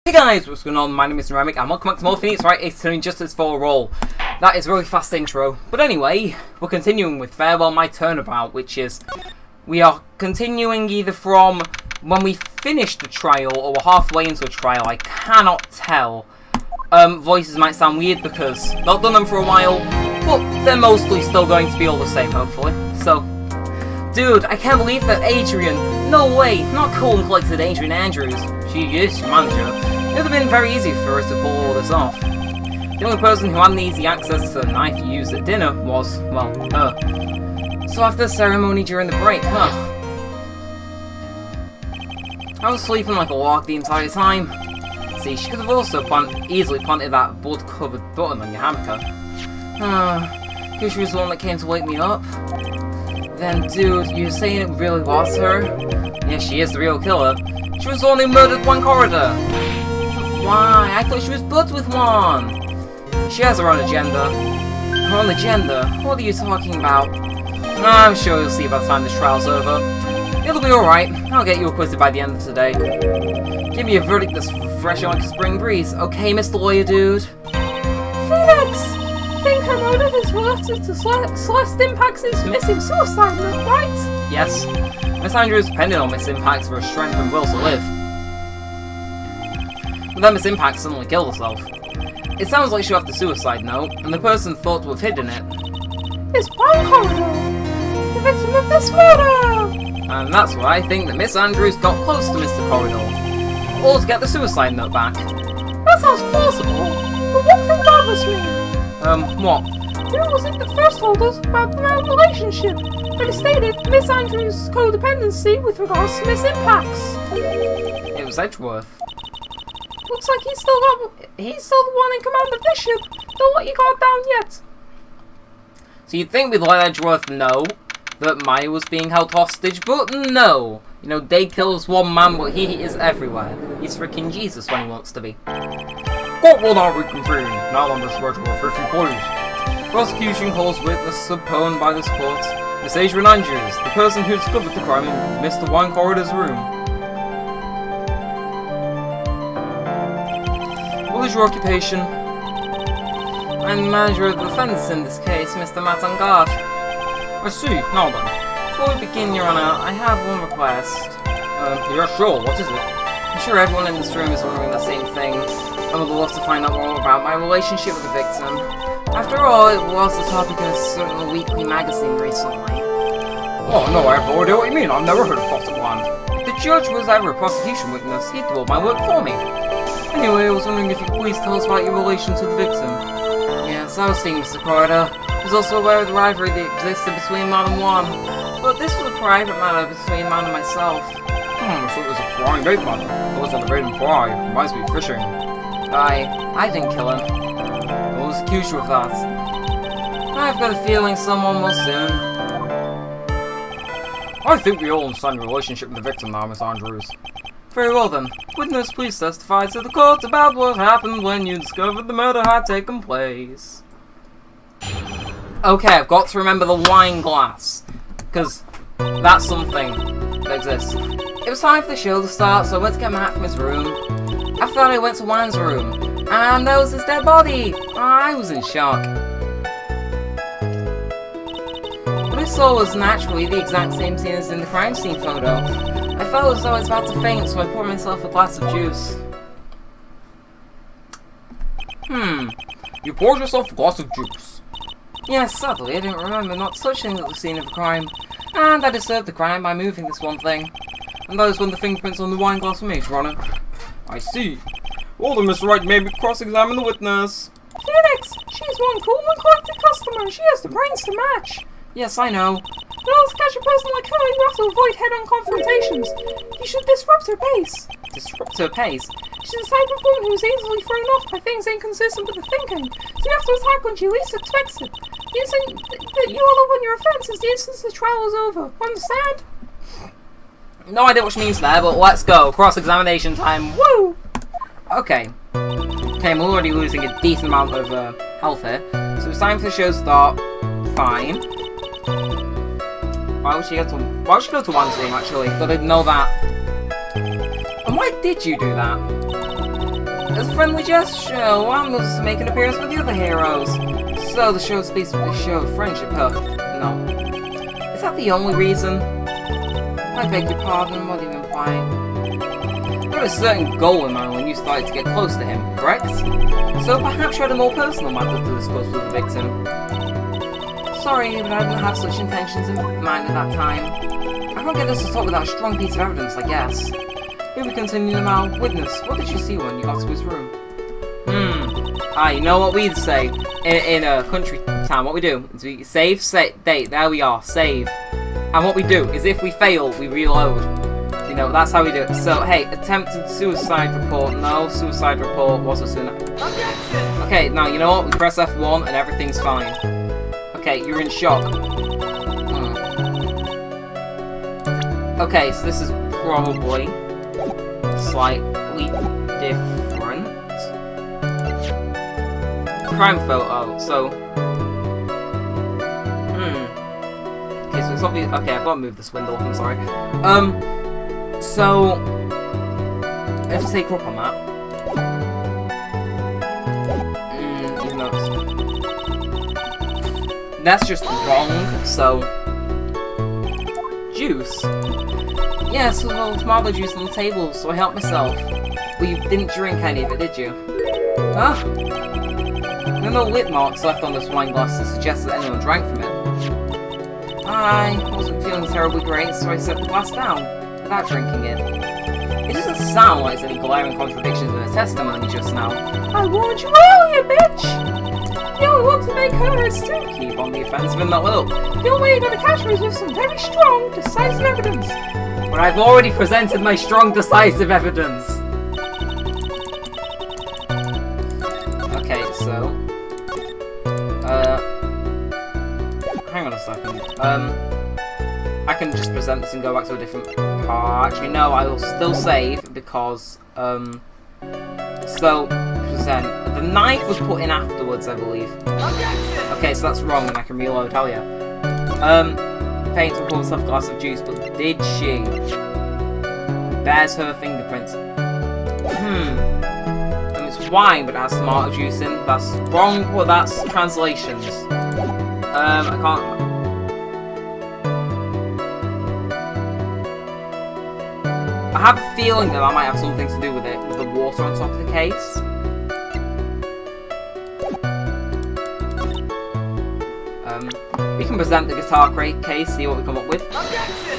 Hey guys, what's going on? My name is Neremik and welcome back to more Phoenix Wright Ace Justice for Roll. That is a really fast intro. But anyway, we're continuing with Farewell My Turnabout, which is... we are continuing either from when we finished the trial or we're halfway into a trial. I cannot tell. Voices might sound weird because not done them for a while, but they're mostly still going to be all the same, hopefully. So, dude, I can't believe that Adrian... no way, not cool and collected Adrian Andrews. She is your manager. It would have been very easy for us to pull all this off. The only person who had an easy access to the knife you used at dinner was, well, her. So after the ceremony during the break, I was sleeping like a log the entire time. See, she could have also easily planted that blood-covered button on your hamper. Because she was the one that came to wake me up. Then, dude, you're saying it really was her? Yeah, she is the real killer. She was the one who murdered one corridor. Why? I thought she was buds with one. She has her own agenda. Her own agenda? What are you talking about? I'm sure you'll see by the time this trial's over. It'll be alright. I'll get you acquitted by the end of today. Give me a verdict that's refreshing like a spring breeze. Okay, Mr. Lawyer Dude? Phoenix! Think her motive is worth to Celeste Impacts' missing suicide note, right? Yes. Miss Andrews depended on Miss Impacts for her strength and will to live. But then Miss Impact suddenly killed herself. It sounds like she left the suicide note, and the person thought to have hidden it. It's one corridor! The victim of this murder! And that's why I think that Miss Andrews got close to Mr. Corridor. Or to get the suicide note back. That sounds plausible, but one thing bothers me. What? Who was it that first told us about their relationship? But it stated Miss Andrews' codependency with regards to Miss Impacts. It was Edgeworth. Looks like he's still the one in command of this ship. Don't let your guard down yet. So you'd think we'd let Edgeworth know that Maya was being held hostage, but no. You know, Day kills one man, but he is everywhere. He's freaking Jesus when he wants to be. Court will now reconvene. Now on this schedule of 50 please. Prosecution calls witness subpoenaed by this court. Miss Adrian Andrews, the person who discovered the crime in Mr. Wine Corridor's room. What is your occupation? I'm the manager of the defendants in this case, Mr. Matangard. I see. Now then. Before we begin, Your Honor, I have one request. Yeah, sure. What is it? I'm sure everyone in this room is wondering the same thing. I would love to find out more about my relationship with the victim. After all, it was the topic of a certain weekly magazine recently. Oh, no, I have no idea what you mean. I've never heard of Fawcett Land. The judge was ever a prosecution witness. He did all my work for me. Anyway, I was wondering if you could please tell us about your relation to the victim. Yes, I was seeing Mr. Corridor. I was also aware of the rivalry that existed between man and one. But this was a private matter between man and myself. So it was a frying bait matter. It wasn't a bait and fry. Reminds me of fishing. I didn't kill him. I was accused of that. I've got a feeling someone will soon. I think we all understand your relationship with the victim now, Miss Andrews. Very well then. Witness, please testify to the court about what happened when you discovered the murder had taken place. Okay, I've got to remember the wine glass. Because that's something that exists. It was time for the show to start, so I went to get Matt from his room. After that, I went to Wine's room. And there was his dead body! I was in shock. What I saw was naturally the exact same scene as in the crime scene photo. I felt as though I was about to faint, so I poured myself a glass of juice. You poured yourself a glass of juice. Yes, sadly, I didn't remember not touching the scene of the crime. And I deserved the crime by moving this one thing. And those were the fingerprints on the wine glass for me, Your Honor. I see. Well then, Mr. Wright, maybe cross-examine the witness. Phoenix! She's one cool and collected customer. She has the brains to match. Yes, I know. In order to catch a person like her, you have to avoid head-on confrontations. You should disrupt her pace. Disrupt her pace? She's the type of woman who's easily thrown off by things inconsistent with her thinking, so you have to attack when she least expects it. The instant that you all open your offense is the instant the trial is over. Understand? No idea what she means there, but let's go. Cross-examination time. Woo! Okay. Okay, I'm already losing a decent amount of health here. So it's time for the show to start. Fine. Why would she go to one's room, actually? I didn't know that. And why did you do that? As a friendly gesture, I'm going to make an appearance with the other heroes. So the show speaks for the show of friendship, huh? No. Is that the only reason? I beg your pardon, what are you implying? You had a certain goal in mind when you started to get close to him, correct? So perhaps you had a more personal matter to discuss with the victim. Sorry, but I didn't have such intentions in mind at that time. I can't get us to talk without a strong piece of evidence, I guess. Here we continue now. Witness, what did you see when you got to his room? You know what we'd say in a country town. What we do is we save, date. There we are, save. And what we do is if we fail, we reload. You know, that's how we do it. So, hey, attempted suicide report. No, suicide report was a suicide. Okay, now you know what? We press F1 and everything's fine. Okay, you're in shock. Okay, so this is probably slightly different. Crime photo, so... Okay, so it's obvious... Okay, I've got to move this window, I'm sorry. So... I have to take her up on that. Even though it's... That's just wrong, so... Juice? Yes, well, tomato juice on the table, so I helped myself. But you didn't drink any of it, did you? Huh? There are no lip marks left on this wine glass to suggest that anyone drank from it. I wasn't feeling terribly great, so I set the glass down, without drinking it. It doesn't sound like there's any glaring contradictions in her testimony just now. I warned you earlier, bitch! You only want to make her a stew. Keep on the offensive and not will. The only way you're gonna catch me is with some very strong, decisive evidence. But I've already presented my strong, decisive evidence. Okay, so... hang on a second. I can just present this and go back to a different part. Actually, no, I will still save because, so, present. The knife was put in afterwards, I believe. Okay, so that's wrong and I can reload, hell yeah. Faint to pour herself a glass of juice, but did she? Bears her fingerprints. And it's wine, but it has tomato juice in. That's wrong, well that's translations. I can't... I have a feeling that might have something to do with it, with the water on top of the case. We can present the guitar crate case, see what we come up with.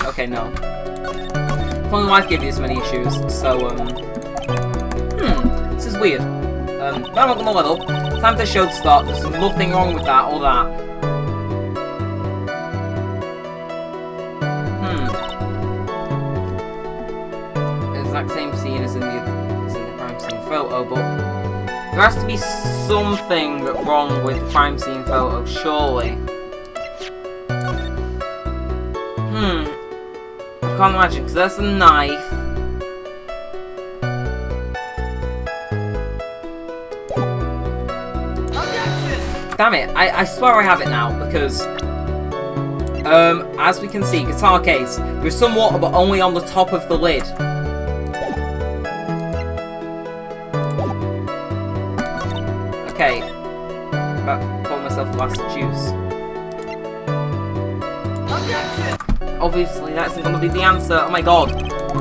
Okay, no. If only life gave you this many issues, so, this is weird. Now I'm not gonna level. Time for the show to start. There's nothing wrong with that or that. Exact same scene as in the crime scene photo, but there has to be something wrong with the crime scene photo, surely. I can't imagine, because there's a knife. Damn it, I swear I have it now, because, as we can see, guitar case, there's some water, but only on the top of the lid. Okay, pour myself a glass of juice. Obviously, that isn't going to be the answer. Oh my god.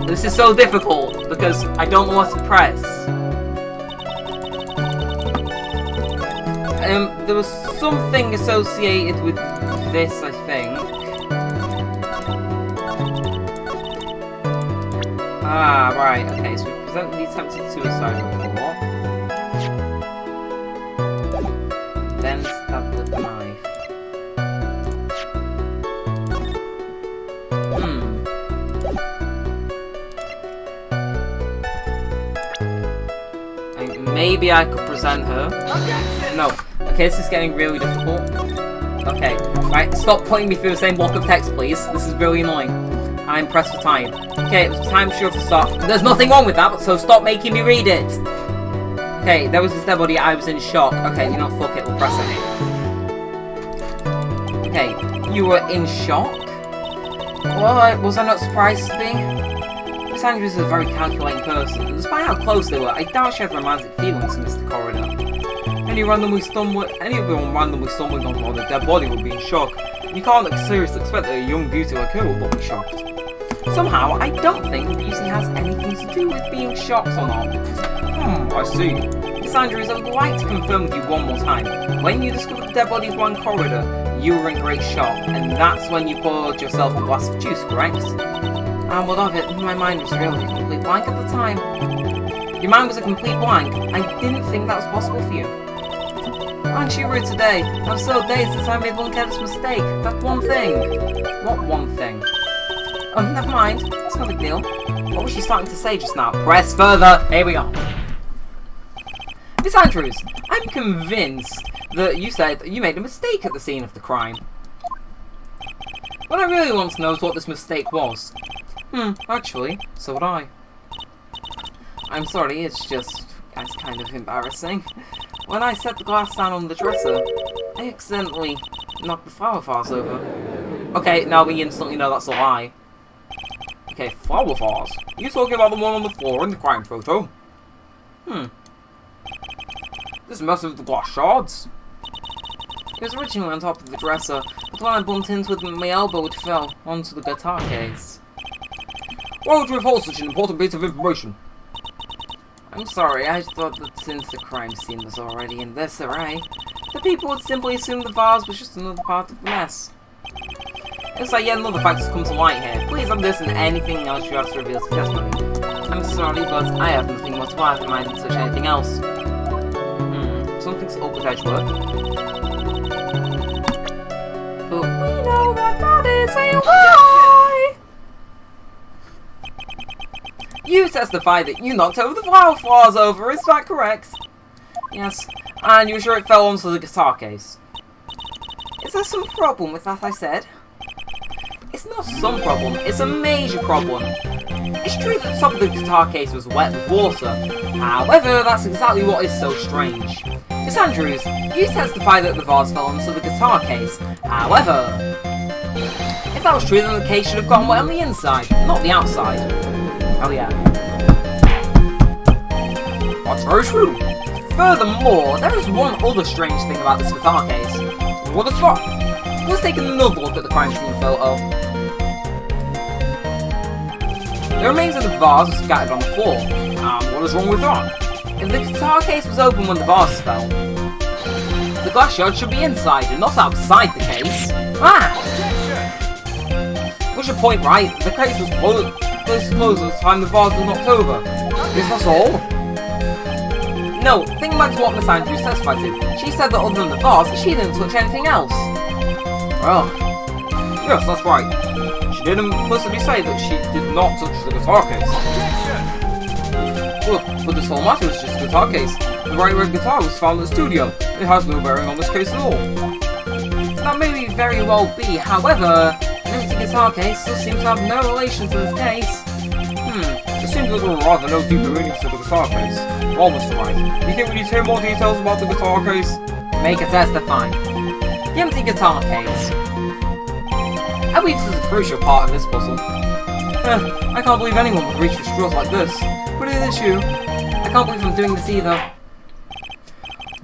This is so difficult, because I don't know what to press. There was something associated with this, I think. Ah, right. Okay, so we present the attempted suicide report. Then stab with the knife. Maybe I could present her. No. Okay, this is getting really difficult. Okay. Right, stop putting me through the same block of text, please. This is really annoying. I'm pressed for time. Okay, it was time sure to stop. There's nothing wrong with that, so stop making me read it. Okay, there was this dead body, I was in shock. Okay, you know, fuck it, we'll press it. Okay, you were in shock? Well, was I not surprised to be? It was Andrews is a very calculating person, and despite how close they were, I doubt she had romantic feelings for Mr. Corridor. Anyone randomly stumbling onto a dead body would be in shock. You can't seriously expect that a young beauty like her will not be shocked. Somehow, I don't think beauty has anything to do with being shocked or not. I see. Miss Andrews, I would like to confirm with you one more time. When you discovered the dead body of one corridor, you were in great shock, and that's when you poured yourself a glass of juice, correct? And what of it? My mind was really a complete blank at the time. Your mind was a complete blank? I didn't think that was possible for you. Aren't you rude today? I'm so dazed since I made one careless mistake. That one thing. What one thing? Oh, never mind. It's no big deal. What was she starting to say just now? Press further. Here we go. Miss Andrews, I'm convinced that you said that you made a mistake at the scene of the crime. What I really want to know is what this mistake was. Actually, so would I. I'm sorry, it's kind of embarrassing. When I set the glass down on the dresser, I accidentally knocked the flower vase over. Okay, now we instantly know that's a lie. Okay, flower vase? Are you talking about the one on the floor in the crime photo? This mess with the glass shards? It was originally on top of the dresser, but when I bumped into it with my elbow, it fell onto the guitar case. Why would you withhold such an important piece of information? I'm sorry, I thought that since the crime scene was already in disarray, the people would simply assume the vase was just another part of the mess. Looks like yet another fact has come to light here. Please don't listen to anything else you have to reveal to testimony. I'm sorry, but I have nothing more to add in mind than such anything else. Something's up with Edgeworth. But we know that is a lie! You testify that you knocked over the flower vase over, is that correct? Yes, and you're sure it fell onto the guitar case. Is there some problem with that I said? It's not some problem, it's a major problem. It's true that the top of the guitar case was wet with water. However, that's exactly what is so strange. Miss Andrews, you testify that the vase fell onto the guitar case. However, if that was true, then the case should have gotten wet on the inside, not the outside. Oh yeah. That's very true. Furthermore, there is one other strange thing about this guitar case. What is that? Let's take another look at the crime scene photo. The remains of the vase are scattered on the floor. What is wrong with that? If the guitar case was open when the vase fell, the glass shard should be inside and not outside the case. What's your point, right? The case was closed at the time the vase was knocked over. Is that all? No, think back to what Miss Andrews testified to. She said that other than the vase, she didn't touch anything else. Well, yes, that's right. She did implicitly say that she did not touch the guitar case. Look, but this whole matter is just a guitar case. The Wright red guitar was found in the studio. It has no bearing on this case at all. That may very well be, however, an empty guitar case still seems to have no relation to this case. It seems that there are rather no deeper meanings to the guitar case. Well, Mr. Wright, do you think we need to hear more details about the guitar case? Make a testify. The empty guitar case. I believe this is a crucial part of this puzzle. I can't believe anyone would reach for straws like this. But it is you. I can't believe I'm doing this either.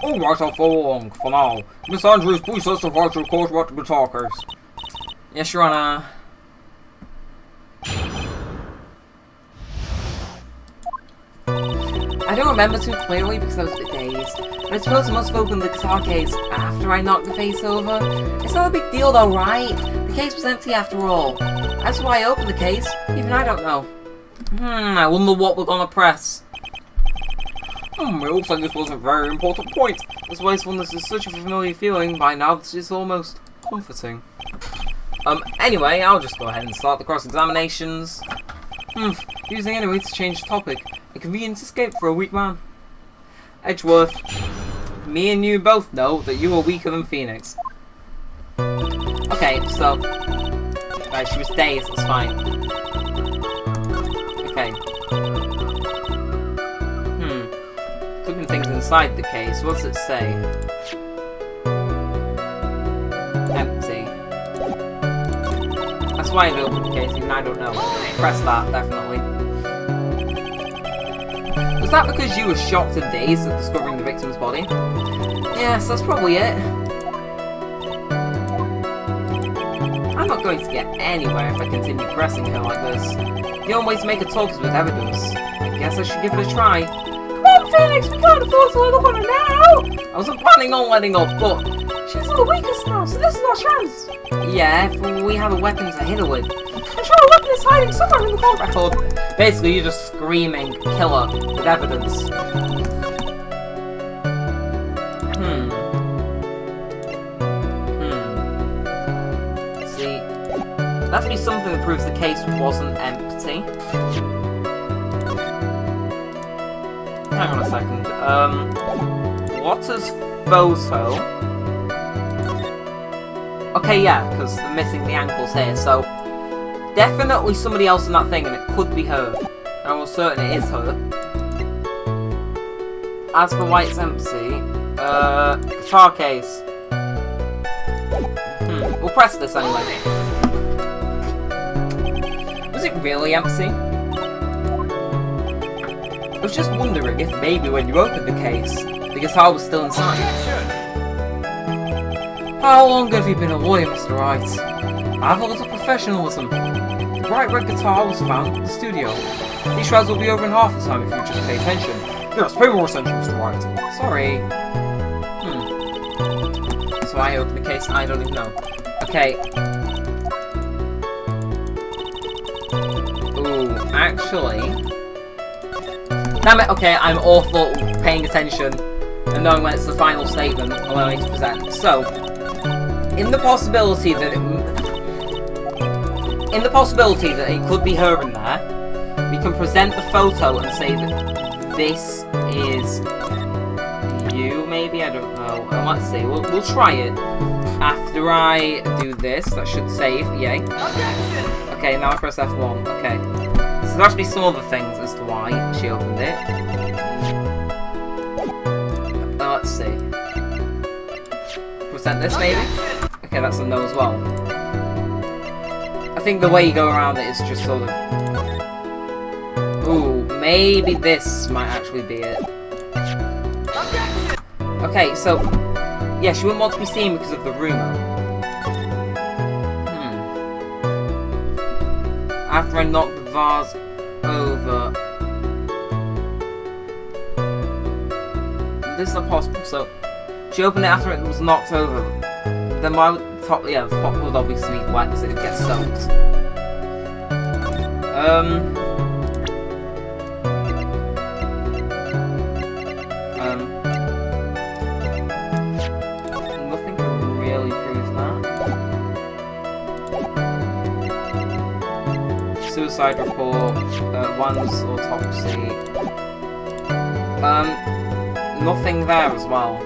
Alright, I'll follow along for now. Miss Andrews, please testify to the court about the guitar case. Yes, Your Honour. I don't remember too clearly because I was a bit dazed, but I suppose I must have opened the guitar case after I knocked the face over. It's not a big deal though, right? The case was empty after all. That's why I opened the case. Even I don't know. I wonder what we're gonna press. It looks like this was a very important point. This wastefulness is such a familiar feeling. By now, this is almost comforting. Anyway, I'll just go ahead and start the cross-examinations. Using anyway to change the topic. A convenient escape for a weak man. Edgeworth, me and you both know that you are weaker than Phoenix. Okay, so... Right, she was dazed, that's fine. Okay. Could have been things inside the case. What does it say? Empty. That's why I opened the case, even I don't know. Press that, definitely. Was that because you were shocked and dazed at discovering the victim's body? Yes, that's probably it. I'm not going to get anywhere if I continue pressing her like this. The only way to make her talk is with evidence. I guess I should give it a try. Come on, Phoenix, we can't afford to let up on her now! I wasn't planning on letting up, but... She's the weakest now, so this is our chance. yeah, if we have a weapon to hit her with. I'm sure a weapon is hiding somewhere in the court record. Basically, you're just screaming, kill her, with evidence. See, there has to be something that proves the case wasn't empty. Hang on a second. Watter's photo. Okay, yeah, because they're missing the ankles here, so definitely somebody else in that thing, and it could be her. And I'm certain it is her. As for White's empty, guitar case. We'll press this anyway. Was it really empty? I was just wondering if maybe when you opened the case, the guitar was still inside. How long have you been a lawyer, Mr. Wright? I have a lot of professionalism. The bright red guitar was found in the studio. These shreds will be over in half the time if you just pay attention. Yes, pay more attention, Mr. Wright. Sorry. So I opened the case, I don't even know. Okay. Ooh, actually... Damn it, okay, I'm awful paying attention and knowing when it's the final statement allowing me to present. So, in the possibility that it could be her in there, we can present the photo and say that this is you, maybe? I don't know. Let's see. We'll try it. After I do this, that should save. Yay. Okay, now I press F1. Okay. So there has to be some other things as to why she opened it. Let's see. Present this, maybe? Okay, that's a no as well. I think the way you go around it is just sort of... Ooh, maybe this might actually be it. Okay, so... yeah, she wouldn't want to be seen because of the rumour. After I knocked the vase over... This is not possible, so... She opened it after it was knocked over. Then why would the top... yeah, the top would obviously be wet because it would get soaked. Nothing can really prove that. Suicide report, one's autopsy. Nothing there as well.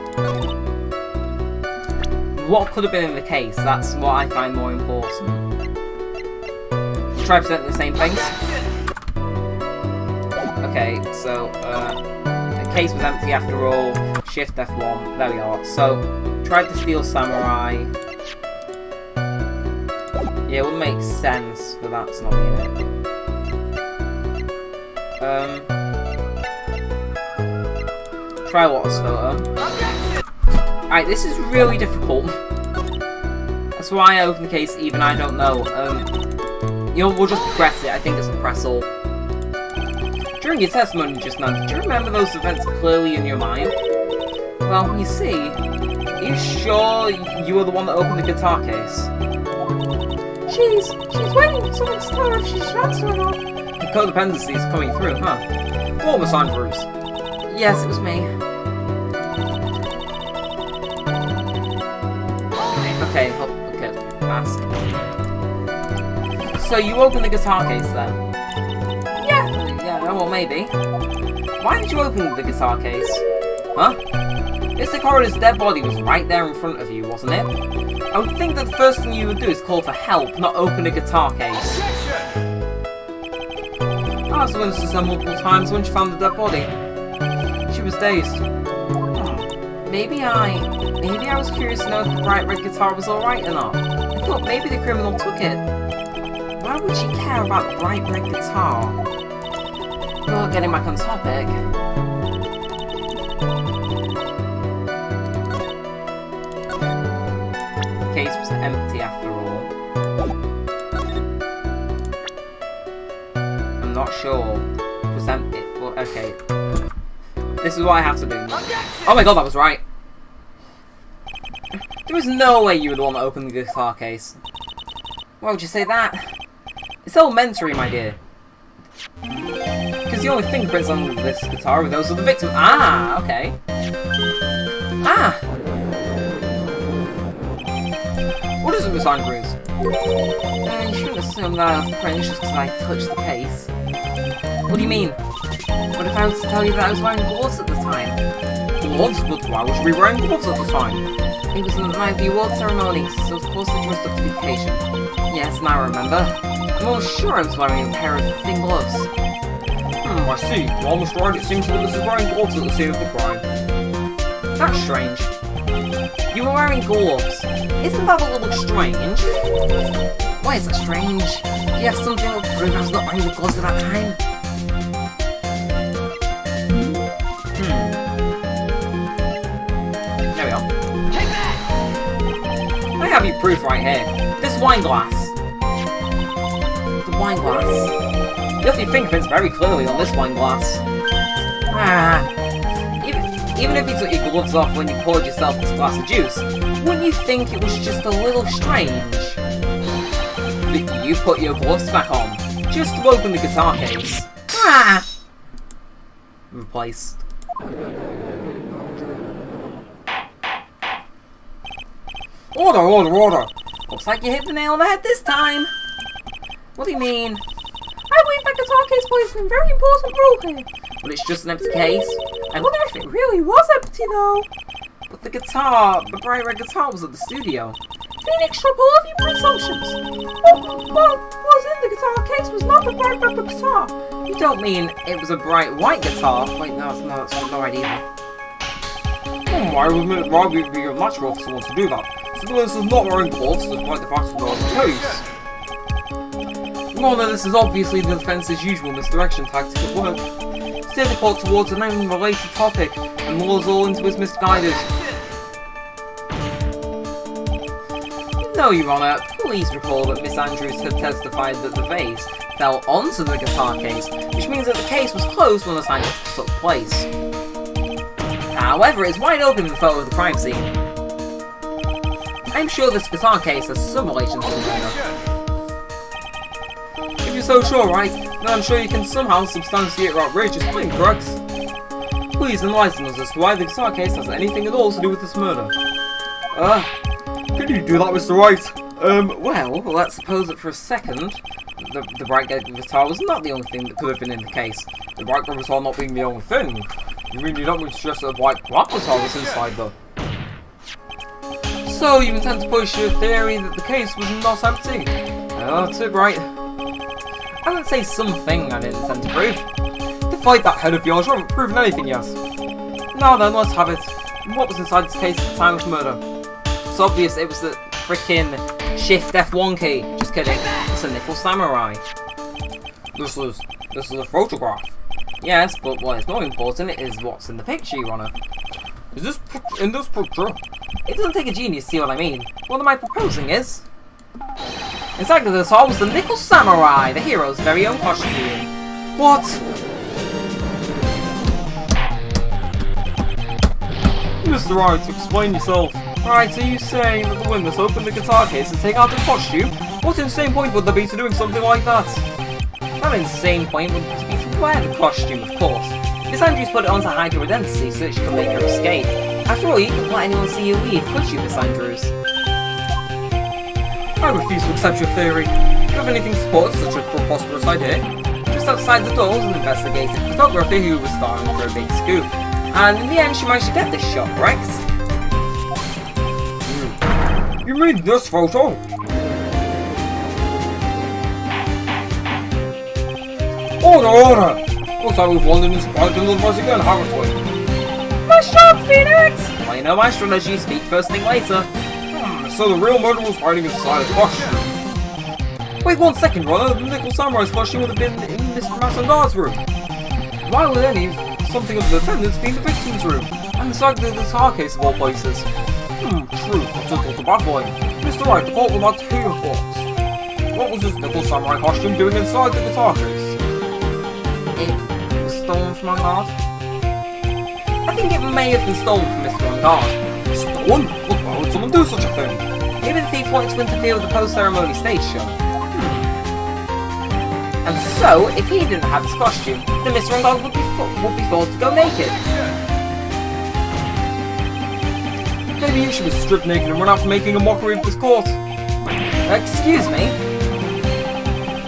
What could have been in the case? That's what I find more important. Try presenting the same things. Okay, so the case was empty after all. Shift F1. There we are. So tried to steal samurai. Yeah, it would make sense for that to not be in it. Try Watter's photo. Alright, this is really difficult. That's why I opened the case, even I don't know. You know, we'll just press it. I think it's a press all. During your testimony just now, did you remember those events clearly in your mind? Well, you see, are you sure you were the one that opened the guitar case? She's waiting for someone to tell her if she should answer or not. The codependency is coming through, huh? What was on, Bruce? Yes, it was me. Okay, ask. So you opened the guitar case then? Yeah, well maybe. Why did you open the guitar case? Huh? Mr. Corridor's dead body was right there in front of you, wasn't it? I would think that the first thing you would do is call for help, not open a guitar case. I was witness her multiple times when she found the dead body. She was dazed. Maybe I was curious to know if the bright red guitar was alright or not. I thought maybe the criminal took it. Why would she care about the bright red guitar? Well, getting back on topic. The case was empty after all. I'm not sure it was empty, but okay. This is what I have to do. Oh my god, that was right. There is no way you would want to open the guitar case. Why would you say that? It's elementary, my dear. Because the only fingerprints on this guitar are those of the victim. Ah, okay. Ah! What is it, Miss Andrews? You shouldn't assume that I was French just because I touched the case. What do you mean? What if I was to tell you that I was wearing gloves at the time? Gloves? But why would you be wearing gloves at the time? It was the night of the award ceremony, so of course it was up to the occasion. Yes, now I remember. I'm almost sure I was wearing a pair of thin gloves. I see. You're almost right. It seems that this is wearing gloves at the scene of the crime. That's strange. You were wearing gloves. Isn't that a little strange? Why is that strange? Do you have something that will prove I was not wearing the gloves at that time? There we are. Take that! I have your proof right here. This wine glass. The wine glass. You left your fingerprints very clearly on this wine glass. Even if you took your gloves off when you poured yourself this glass of juice, wouldn't you think it was just a little strange? But you put your gloves back on, just to open the guitar case. Replaced. Order, order, order! Looks like you hit the nail on the head this time. What do you mean? I believe that guitar case plays a very important role here. But it's just an empty case. I wonder if it really was empty though. But the guitar, the bright red guitar was at the studio. Phoenix, drop all of your presumptions. What was in the guitar case was not the bright red guitar. You don't mean it was a bright white guitar? Wait, no, that's not right either. I would admit why would it be unnatural for someone to do that. Civilians is not wearing gloves, despite the fact that the case. Well, no, this is obviously the defence's usual misdirection tactic at work. Steer the court towards an unrelated topic and lure us all into his misguided. No, Your Honour, please recall that Miss Andrews had testified that the vase fell onto the guitar case, which means that the case was closed when the sign took place. However, it's wide open in the photo of the crime scene. I'm sure this guitar case has some relation to the murder. If you're so sure, right, then I'm sure you can somehow substantiate your outrageous claim, correct? Please enlighten us as to why the guitar case has anything at all to do with this murder. Can you do that, Mr. Wright? Well, let's suppose that for a second, the bright red guitar was not the only thing that could have been in the case. The bright red guitar not being the only thing. You mean you don't mean to suggest that the white black guitar was inside though? So you intend to push your theory that the case was not empty? That's it, right? I wouldn't say something I didn't intend to prove. Fight that head of yours, you haven't proven anything yet. Now then, let's have it. What was inside this case at the time of murder? It's obvious it was the frickin' Shift F1 key. Just kidding. It's a nickel samurai. This is a photograph. Yes, but what is more important is what's in the picture, Your Honour. Is this in this picture? It doesn't take a genius to see what I mean. What am I proposing is... inside the guitar was the nickel samurai, the hero's very own costume. What? Mr. Wright, explain yourself. Right, are you saying that the witness opened the guitar case and take out the costume? What insane point would there be to doing something like that? That insane point would be to wear the costume, of course. Miss Andrews put it on to hide her identity so that she could make her escape. After all, you couldn't let anyone see you leave, could you, Miss Andrews? I refuse to accept your theory. Do you have anything to support such a preposterous idea? Just outside the door was an investigative photographer who was starring for a big scoop. And in the end, she managed to get this shot, correct? You mean this photo? Order, order! Looks like we've wandered into quite another place again, haven't we? Nice job, Phoenix! Well, you know my strategy, speak first thing later. So the real murderer was hiding inside a costume. Wait 1 second, Runner. The nickel samurai's costume would have been in Mr. Massendar's room. Why would something of the attendants be in the victim's room? And inside the guitar case of all places? True, that's just not a bad boy. Mr. Wright, the court would like to hear your thoughts. What was this little samurai costume doing inside the guitar case? It was stolen from Angard. I think it may have been stolen from Mr. Angard. Stolen? Look, why would someone do such a thing? Maybe the thief wanted to interfere with the post-ceremony stage show. And so, if he didn't have his costume, then Mr. Angard would be forced to go naked. Maybe you should be stripped naked and run out for making a mockery of this court. Excuse me?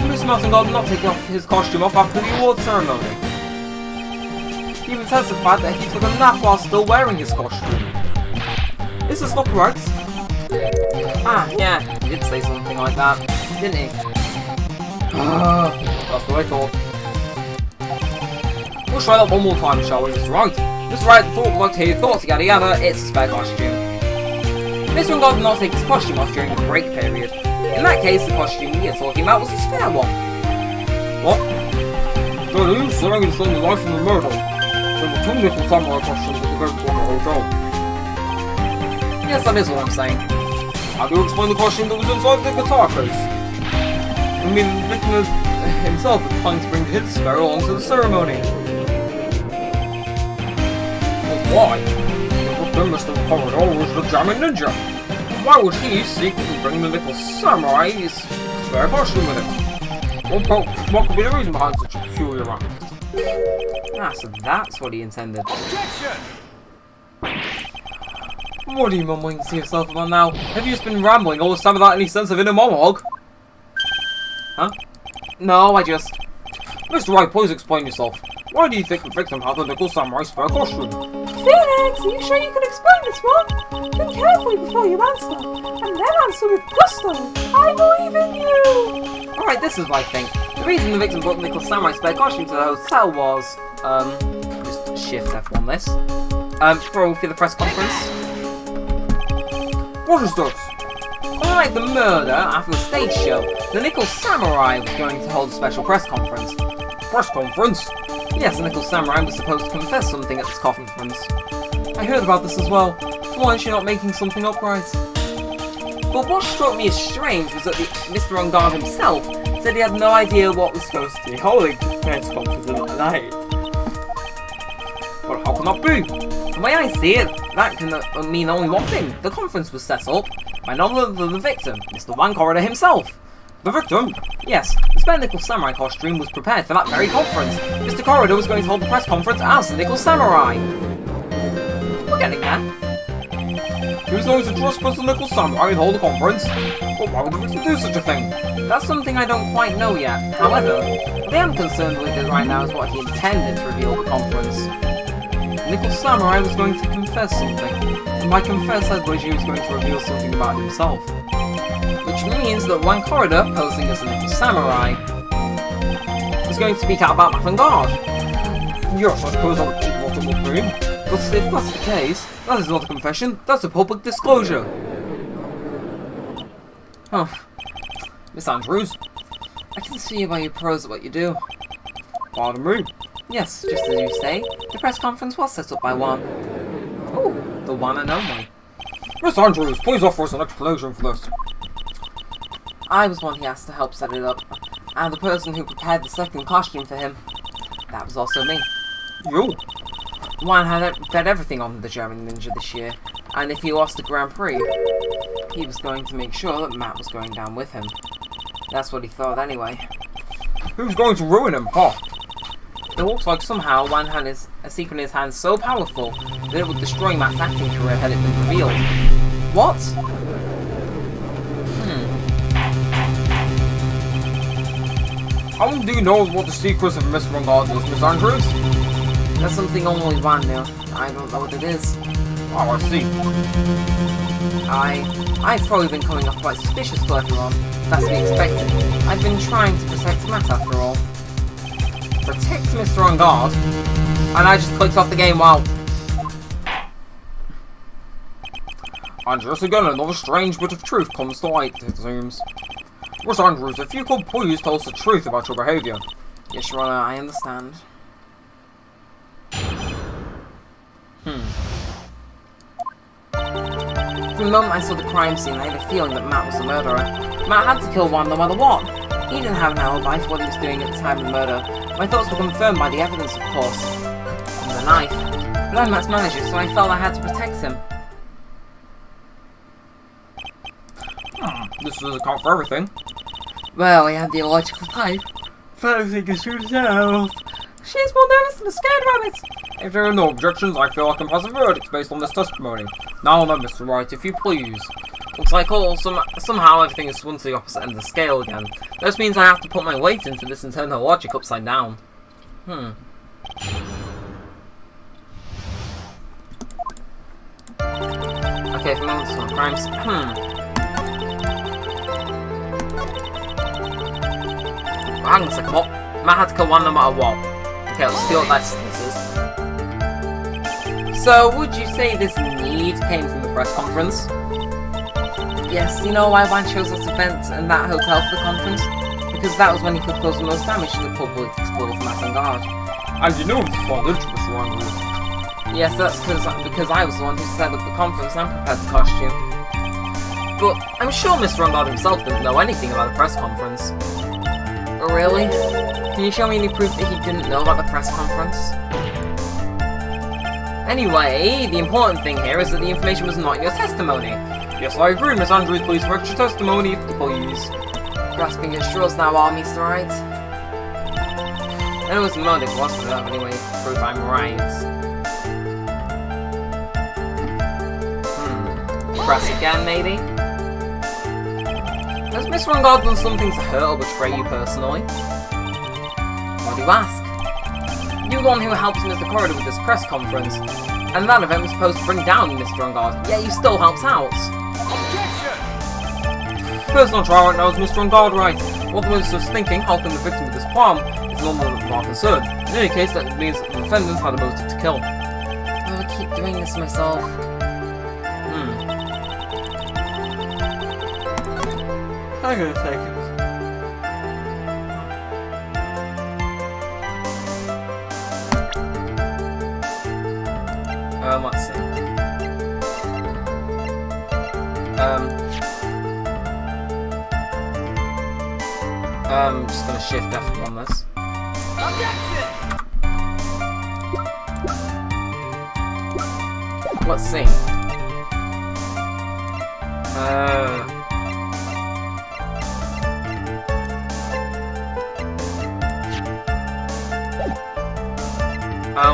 Mr. Angard did not take his costume off after the award ceremony. He even testified that he took a nap while still wearing his costume. Is this not correct? Ah, yeah, he did say something like that, didn't he? That's what I thought. We'll try that one more time, shall we, Mr. Wright? Mr. Wright thought would like to hear your thoughts, yada yada, it's a spare costume. Mr. Angard did not take his costume off during the break period. In that case, the costume we are talking about was a spare one. What? So you selling and selling the life from the murder? There were two little samurai costumes at the very corner hotel. Yes, that is what I'm saying. How do you explain the costume that was inside the guitar case? I mean, the victim himself was planning to bring his spare along to the ceremony. But why? The victim, Mr. Corridor, was the jamming ninja. Why would he secretly bring the little samurai's spare costume with him? What could be the reason behind such a peculiar act? Ah, so that's what he intended. Objection! What are you mumbling to yourself about now? Have you just been rambling all this time without any sense of inner monologue? Huh? No, I just... Mr. Wright, please explain yourself. Why do you think the victim had the nickel samurai spare costume? Phoenix, are you sure you can explain this one? Think carefully before you answer, and then answer with gusto. I believe in you! Alright, this is what I think. The reason the victim brought the Nickel Samurai spare costume to the hotel was, just shift F1 this. For the press conference. What is this? Unlike the murder after the stage show, the Nickel Samurai was going to hold a special press conference. Press conference? Yes, the Nickel Samurai was supposed to confess something at this conference. I heard about this as well. Why is she not making something up right? But what struck me as strange was that Mr. Angard himself said he had no idea what was supposed to be holding the press conference at night. But how can that be? The way I see it, that can mean only one thing. The conference was set up by none other than the victim, Mr. Van Corridor himself. The victim? Yes, the spare Nickel Samurai costume was prepared for that very conference. Mr. Corridor was going to hold the press conference as the Nickel Samurai. We're getting there. He was going to trespass the Nickel Samurai and hold a conference? But why would the victim do such a thing? That's something I don't quite know yet. However, what I am concerned with it right now is what he intended to reveal at the conference. Nickel Samurai was going to confess something, and by confess I believe he was going to reveal something about himself. Which means that Van Corridor, posing as the Nickel Samurai, is going to speak out about Mathangard. Yes, I suppose I would think what it would mean. But if that's the case, that is not a confession, that's a public disclosure. Oh, Miss Andrews, I can see by your prose at what you do. Pardon me? Yes, just as you say, the press conference was set up by one. Oh, the one and only. Miss Andrews, please offer us an explanation for this. I was one he asked to help set it up, and the person who prepared the second costume for him, that was also me. You? Juan had bet everything on the German Ninja this year, and if he lost the Grand Prix, he was going to make sure that Matt was going down with him. That's what he thought anyway. Who's going to ruin him, huh? It looks like somehow Juan had a secret in his hand so powerful that it would destroy Matt's acting career had it been revealed. What? How do you know what the secrets of Miss Vanguard is, Miss Andrews? That's something only Juan knew. I don't know what it is. Oh, I see. I've probably been coming off quite suspicious to everyone. That's to be expected. I've been trying to protect Matt after all. Protect Mr. On Guard? And I just clicked off the game while... And just again, another strange bit of truth comes to light, it seems. Miss Andrews, if you could please tell us the truth about your behaviour. Yes, Your Honour, I understand. From the moment I saw the crime scene, I had a feeling that Matt was the murderer. Matt had to kill Juan no matter what. He didn't have an alibi for what he was doing at the time of the murder. My thoughts were confirmed by the evidence, of course. And the knife. But I'm Matt's manager, so I felt I had to protect him. This doesn't account for everything. Well, he had the illogical type. First thing is yourself. She's more nervous than a scared rabbit. If there are no objections, I feel I can pass a verdict based on this testimony. Now then, Mr. Wright, if you please. Looks like somehow everything is swung to the opposite end of the scale again. This means I have to put my weight into this internal logic upside down. Okay, for moments on crimes. Hang on a second, what? Matt had to kill one no matter what. Okay, let's see what that sentence is. So, would you say this need came from the press conference? Yes, you know why Juan chose this event and that hotel for the conference? Because that was when he could cause the most damage to the public explode from Guard. And you know it's fall into Mr. Andrews. Yes, that's because I was the one who set up the conference and prepared the costume. But I'm sure Mr. Rongard himself didn't know anything about the press conference. Oh, really? Can you show me any proof that he didn't know about the press conference? Anyway, the important thing here is that the information was not in your testimony. Yes, I agree, Miss Andrews. Please correct your testimony, please. Grasping at straws now, are Mr. Wright? I know it's the motive was for that anyway, to prove I'm right. Press again, maybe? Has Mr. Rongard done something to hurt or betray you personally? Why do you ask? You're the one who helped Mr. Corridor with this press conference, and that event was supposed to bring down Mr. Rongard, yet you still helped out. Personal trial right now is Mr. Rongard, right? What the witness was thinking, helping the victim with this plan, is no more than our concern. In any case, that means that the defendants had a motive to kill. I would keep doing this myself. Hang on a second. Let's see. Just gonna shift F on this. Let's see.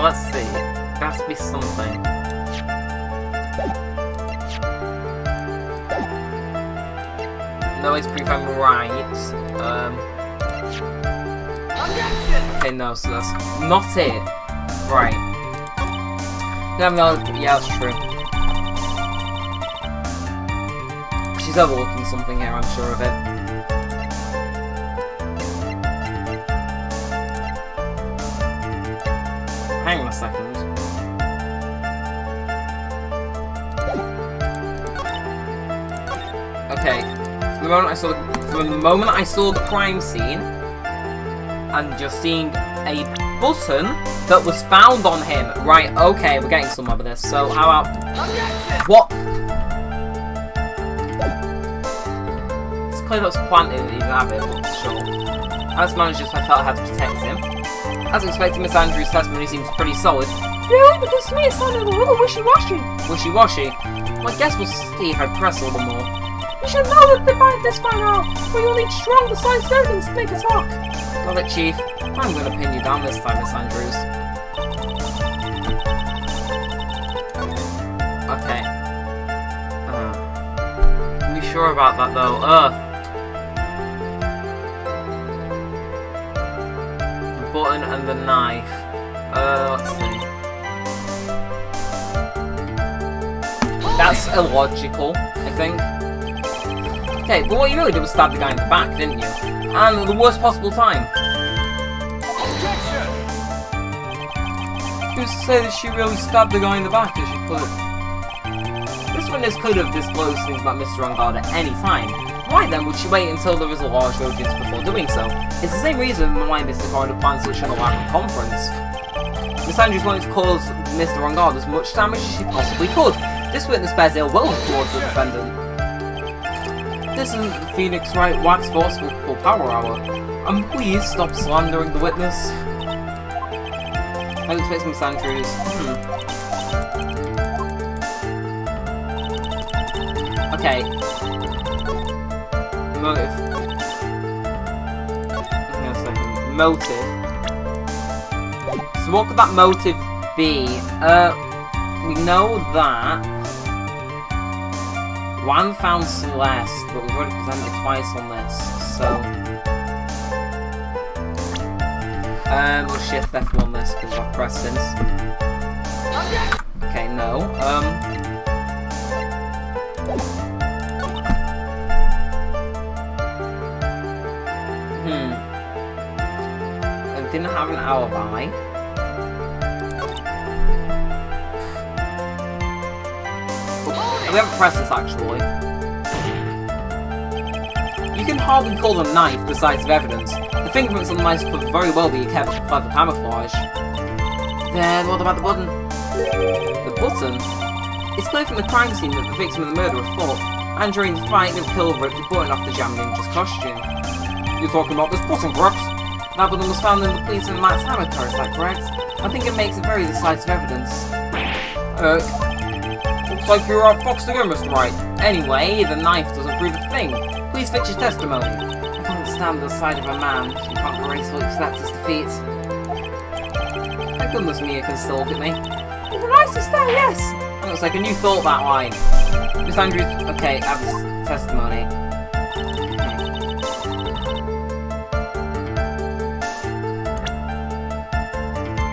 Let's see. There has to be something. No, it's proof I'm right. Okay, no, so that's not it. Right. Yeah, that's true. She's overlooking something here, I'm sure of it. Hang on a second. Okay. From the moment I saw the crime scene, and just seeing a button that was found on him. Right, okay, we're getting somewhere with this. So, how about... What? It's clear that was planted that he didn't have it, but sure. As manager, I felt I had to protect him. As expected, Miss Andrews' testimony seems pretty solid. Really? Because to me it sounded a little wishy-washy. Wishy-washy? Well, I guess we'll see if I press a little more. You should know that this by now, but you'll need strong, decisive evidence to make a talk. Got it, Chief. I'm going to pin you down this time, Miss Andrews. Okay. Are you sure about that, though? The button and the knife. Let's see. That's illogical, I think. Okay, but what you really did was stab the guy in the back, didn't you? And at the worst possible time. Who's to say that she really stabbed the guy in the back as she could? This witness could have disclosed things about Mr. Rongard at any time. Why then would she wait until there was a large audience before doing so? It's the same reason why Mr. Corridor planned such an elaborate conference. Miss Andrews wanted to cause Mr. Rongard as much damage as she possibly could, This witness bears ill will towards the defendant. This isn't the Phoenix Wright Wax Forceful Power Hour. And please stop slandering the witness. I expect some Sandrews. Okay. Motive. Hang on a second. Motive. So what could that motive be? We know that Juan found Celeste, but we've already presented it twice on this, so we'll shift F1 on this because I've pressed since. Okay, no. And didn't have an alibi. We haven't pressed this actually. You can hardly call the knife decisive evidence. The fingerprints on the knife could very well be a clever camouflage. Then what about the button? The button? It's clear from the crime scene that the victim and the murderer fought, and during the fight the killer ripped the button off the Jam Ninja's costume. You're talking about this button, perhaps? That button was found in the police and Matt's hammer car, is that correct? I think it makes it very decisive evidence. Looks like you're outfoxed again, Mr. Wright. Anyway, the knife doesn't prove a thing. Please fix your testimony. I can't stand the sight of a man who can't gracefully accept his defeat. Thank goodness Mia can still look at me. With a nice style, yes. It looks like a new thought, that line. Miss Andrews, okay, have his testimony.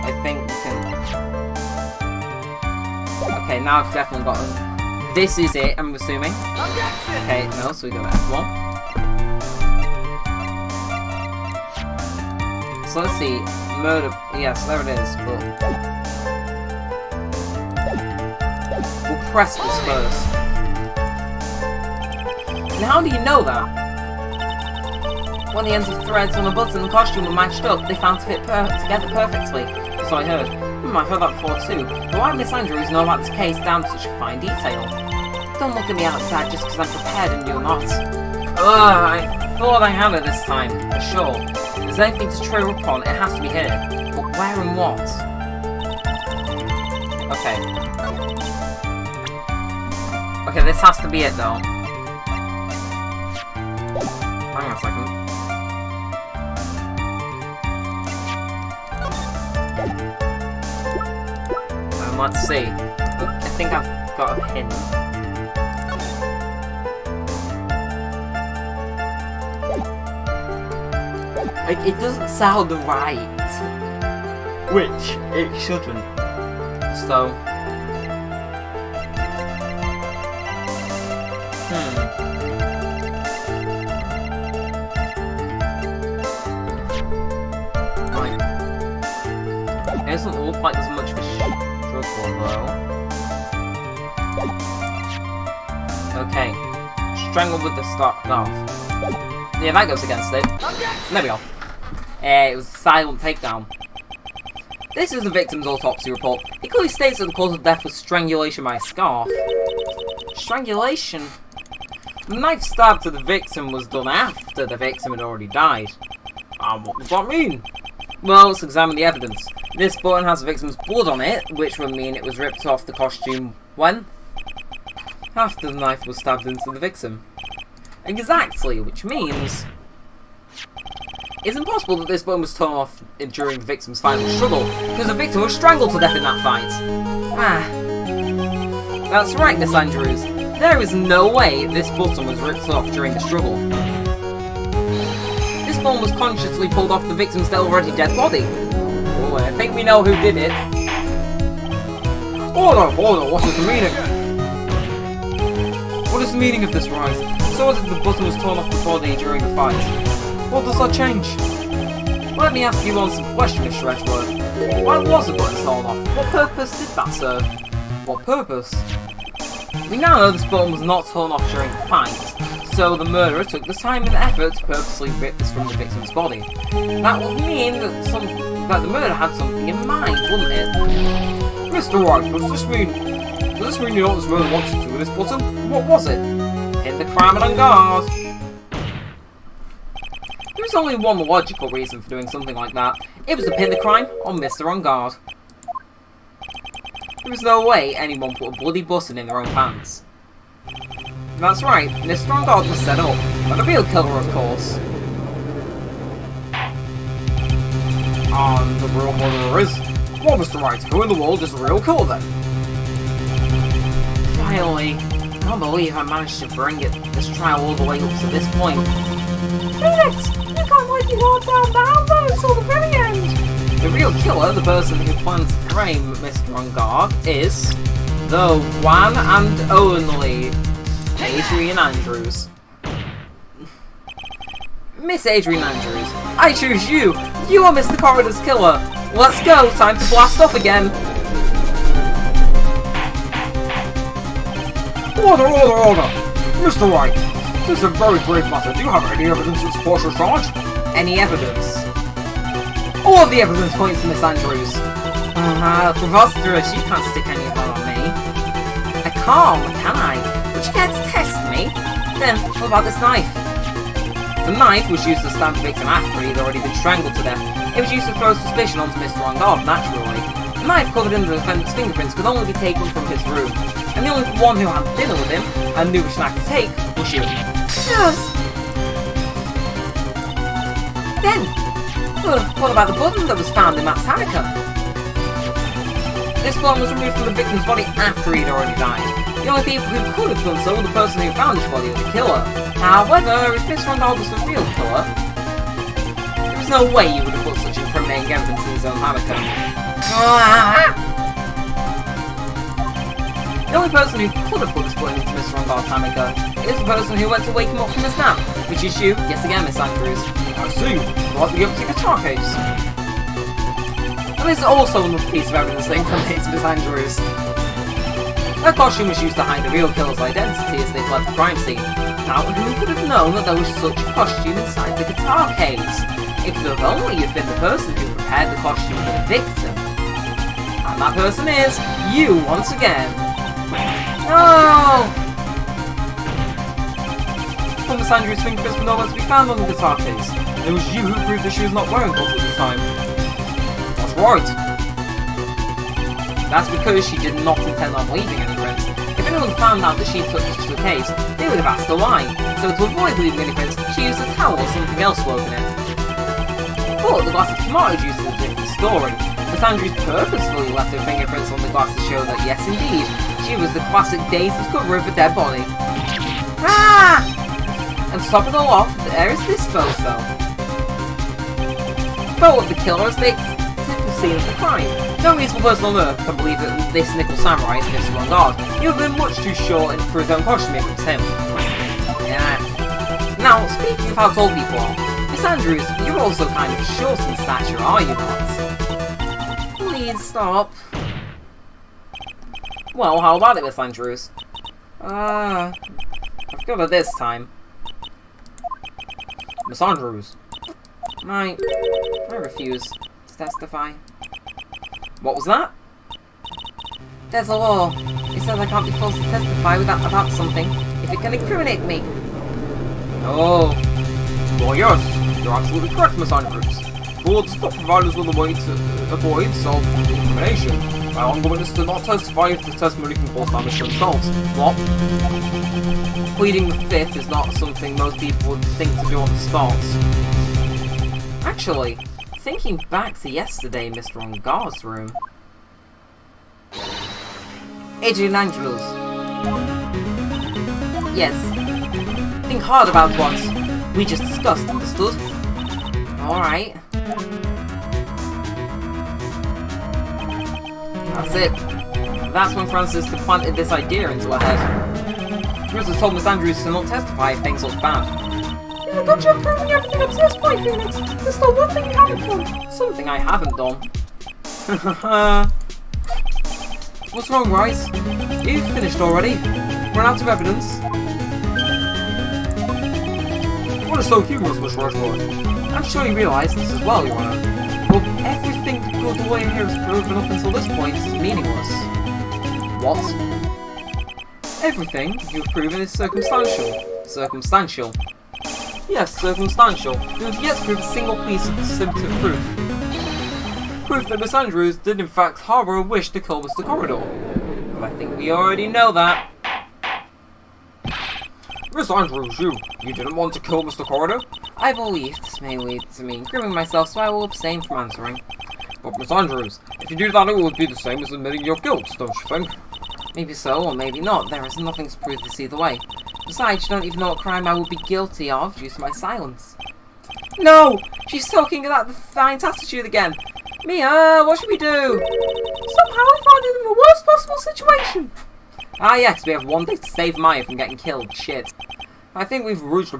I think we can... Okay, now I've definitely got them. This is it, I'm assuming. Okay, no, so we go to F1. So let's see. Murder. Yes, there it is, but we'll press this first. And how do you know that? When the ends of threads on the button and costume were matched up, they found to fit together perfectly. So I heard. I've heard that before too. But why would Miss Andrews know about this case down to such a fine detail? Don't look at me like that just because I'm prepared and you're not. I thought I had it this time, for sure. If there's anything to true up on, it has to be here. But where and what? Okay. Okay, this has to be it though. Hang on a second. Let's see. I think I've got a hint. It doesn't sound right. Which it shouldn't. So. Right. It doesn't look like there's much of a though. Okay. Strangle with the start off. Yeah, that goes against it. There we go. It was a silent takedown. This is the victim's autopsy report. It clearly states that the cause of death was strangulation by a scarf. Strangulation? The knife stab to the victim was done after the victim had already died. What does that mean? Well, let's examine the evidence. This button has the victim's blood on it, which would mean it was ripped off the costume when? After the knife was stabbed into the victim. Exactly, which means it's impossible that this button was torn off during the victim's final struggle, because the victim was strangled to death in that fight. That's right, Miss Andrews. There is no way this button was ripped off during the struggle. This button was consciously pulled off the victim's already dead body. Oh, I think we know who did it. Order, what is the meaning? What is the meaning of this, Wright? So what if the button was torn off the body during the fight? What does that change? Let me ask you one simple question, Mr. Edgeworth. Why was the button torn off? What purpose did that serve? What purpose? We now know this button was not torn off during the fight, so the murderer took the time and effort to purposely rip this from the victim's body. That would mean that the murderer had something in mind, wouldn't it? Mr. Wright, what does this mean? Does this mean you don't really want to do with this button? What was it? Pin the crime on guard. There's only one logical reason for doing something like that. It was to pin the crime on Mr. On Guard. There was no way anyone put a bloody button in their own pants. That's right, Mr. On Guard was set up, by the real killer, of course. And the real murderer is? Well, Mr. Wright, who in the world is the real killer then? Finally, I can't believe I managed to bring this trial all the way up to this point. Phoenix, you can't let me hold down though until the very end. The real killer, the person who plans to frame Mr. On Guard, is the one and only Adrian Andrews. Miss Adrian Andrews, I choose you! You are Mr. Corridor's killer! Let's go! Time to blast off again! Order, order, order! Mr. Wright, this is a very grave matter. Do you have any evidence that supports your charge? Any evidence? All of the evidence points to Miss Andrews. Preposterous, you can't stick any of that on me. I can't, can I? Would you care to test me? Then, what about this knife? The knife was used to stab the victim after he'd already been strangled to death. It was used to throw suspicion onto Mr. On Guard, naturally. The knife covered in the defendant's fingerprints could only be taken from his room. And the only one who had dinner with him and knew which knife to take was you. Yes. Then, what about the button that was found in Matt's hammock? This button was removed from the victim's body after he'd already died. The only people who could have done so were the person who found his body or the killer. However, if Mr. Ronald was the real killer, there was no way he would have put such incriminating evidence in his own hammock. The only person who could have put this button into Mr. Ronald's hammock is the person who went to wake him up from his nap, which is you, yes again, Miss Andrews. I see. Like the empty guitar case. And there's also another piece of evidence that incriminates Miss Andrews. Her costume was used to hide the real killer's identity as they fled the crime scene. Now, who could have known that there was such a costume inside the guitar case? It could have only have been the person who prepared the costume for the victim. And that person is you once again. No! Well, Miss Andrews' fingerprints were nowhere to be found on the guitar case. It was you who proved that she was not wearing gloves at the time. That's right. That's because she did not intend on leaving any prints. If anyone found out that she touched the case, they would have asked her why. So to avoid leaving any prints, she used a towel or something else to open it. But the glass of tomato juice is a different story. Miss Andrews purposefully left her fingerprints on the glass to show that yes indeed, she was the classic day's discovery of a dead body. Ah! And to top it all off, there is this photo. Photo of the killer as they scene of the crime. No reasonable person on earth can believe that this nickel samurai is Mr. On Guard. He would have been much too short for his own costume if it was him. Yeah. Now, speaking of how tall people are, Miss Andrews, you're also kind of short in stature, are you not? Please stop. Well, how about it, Miss Andrews? I've got her this time. Miss Andrews. I refuse to testify. What was that? There's a law. It says I can't be forced to testify about something if it can incriminate me. Oh. Well, yes. You're absolutely correct, Miss Andrews. Law does not provide us with a way to avoid self-incrimination. My ongoing witness to not testify if the testimony can cause damage to themselves. What? Pleading the fifth is not something most people would think to do on the spot. Actually, thinking back to yesterday in Mr. On Guard's room. Adrian Andrews. Yes. Think hard about what we just discussed, understood? Alright. That's it. That's when Francis planted this idea into her head. Francis told Miss Andrews to not testify if things looked bad. You did a good job proving everything up to this point, Phoenix. There's still one thing you haven't done. Something I haven't done. What's wrong, Wright? You've finished already. Run out of evidence. What is so humorous, Miss Rushmore? I'm sure you realise this as well, Your Honour. Well, everything good the way here is proven up until this point is meaningless. What? Everything you've proven is circumstantial. Circumstantial? Yes, circumstantial. You have yet to prove a single piece of substantive proof. Proof that Miss Andrews did in fact harbour a wish to kill Mr. Corridor. But I think we already know that. Miss Andrews, you didn't want to kill Mr. Corridor? I believe this may lead to me grooming myself, so I will abstain from answering. But Miss Andrews, if you do that it would be the same as admitting your guilt, don't you think? Maybe so, or maybe not. There is nothing to prove this either way. Besides, you don't even know what crime I would be guilty of due to my silence. No! She's talking about the Fine Attitude again! Mia, what should we do? Somehow I found it in the worst possible situation. Ah yes, we have one day to save Maya from getting killed. Shit. I think we've reached a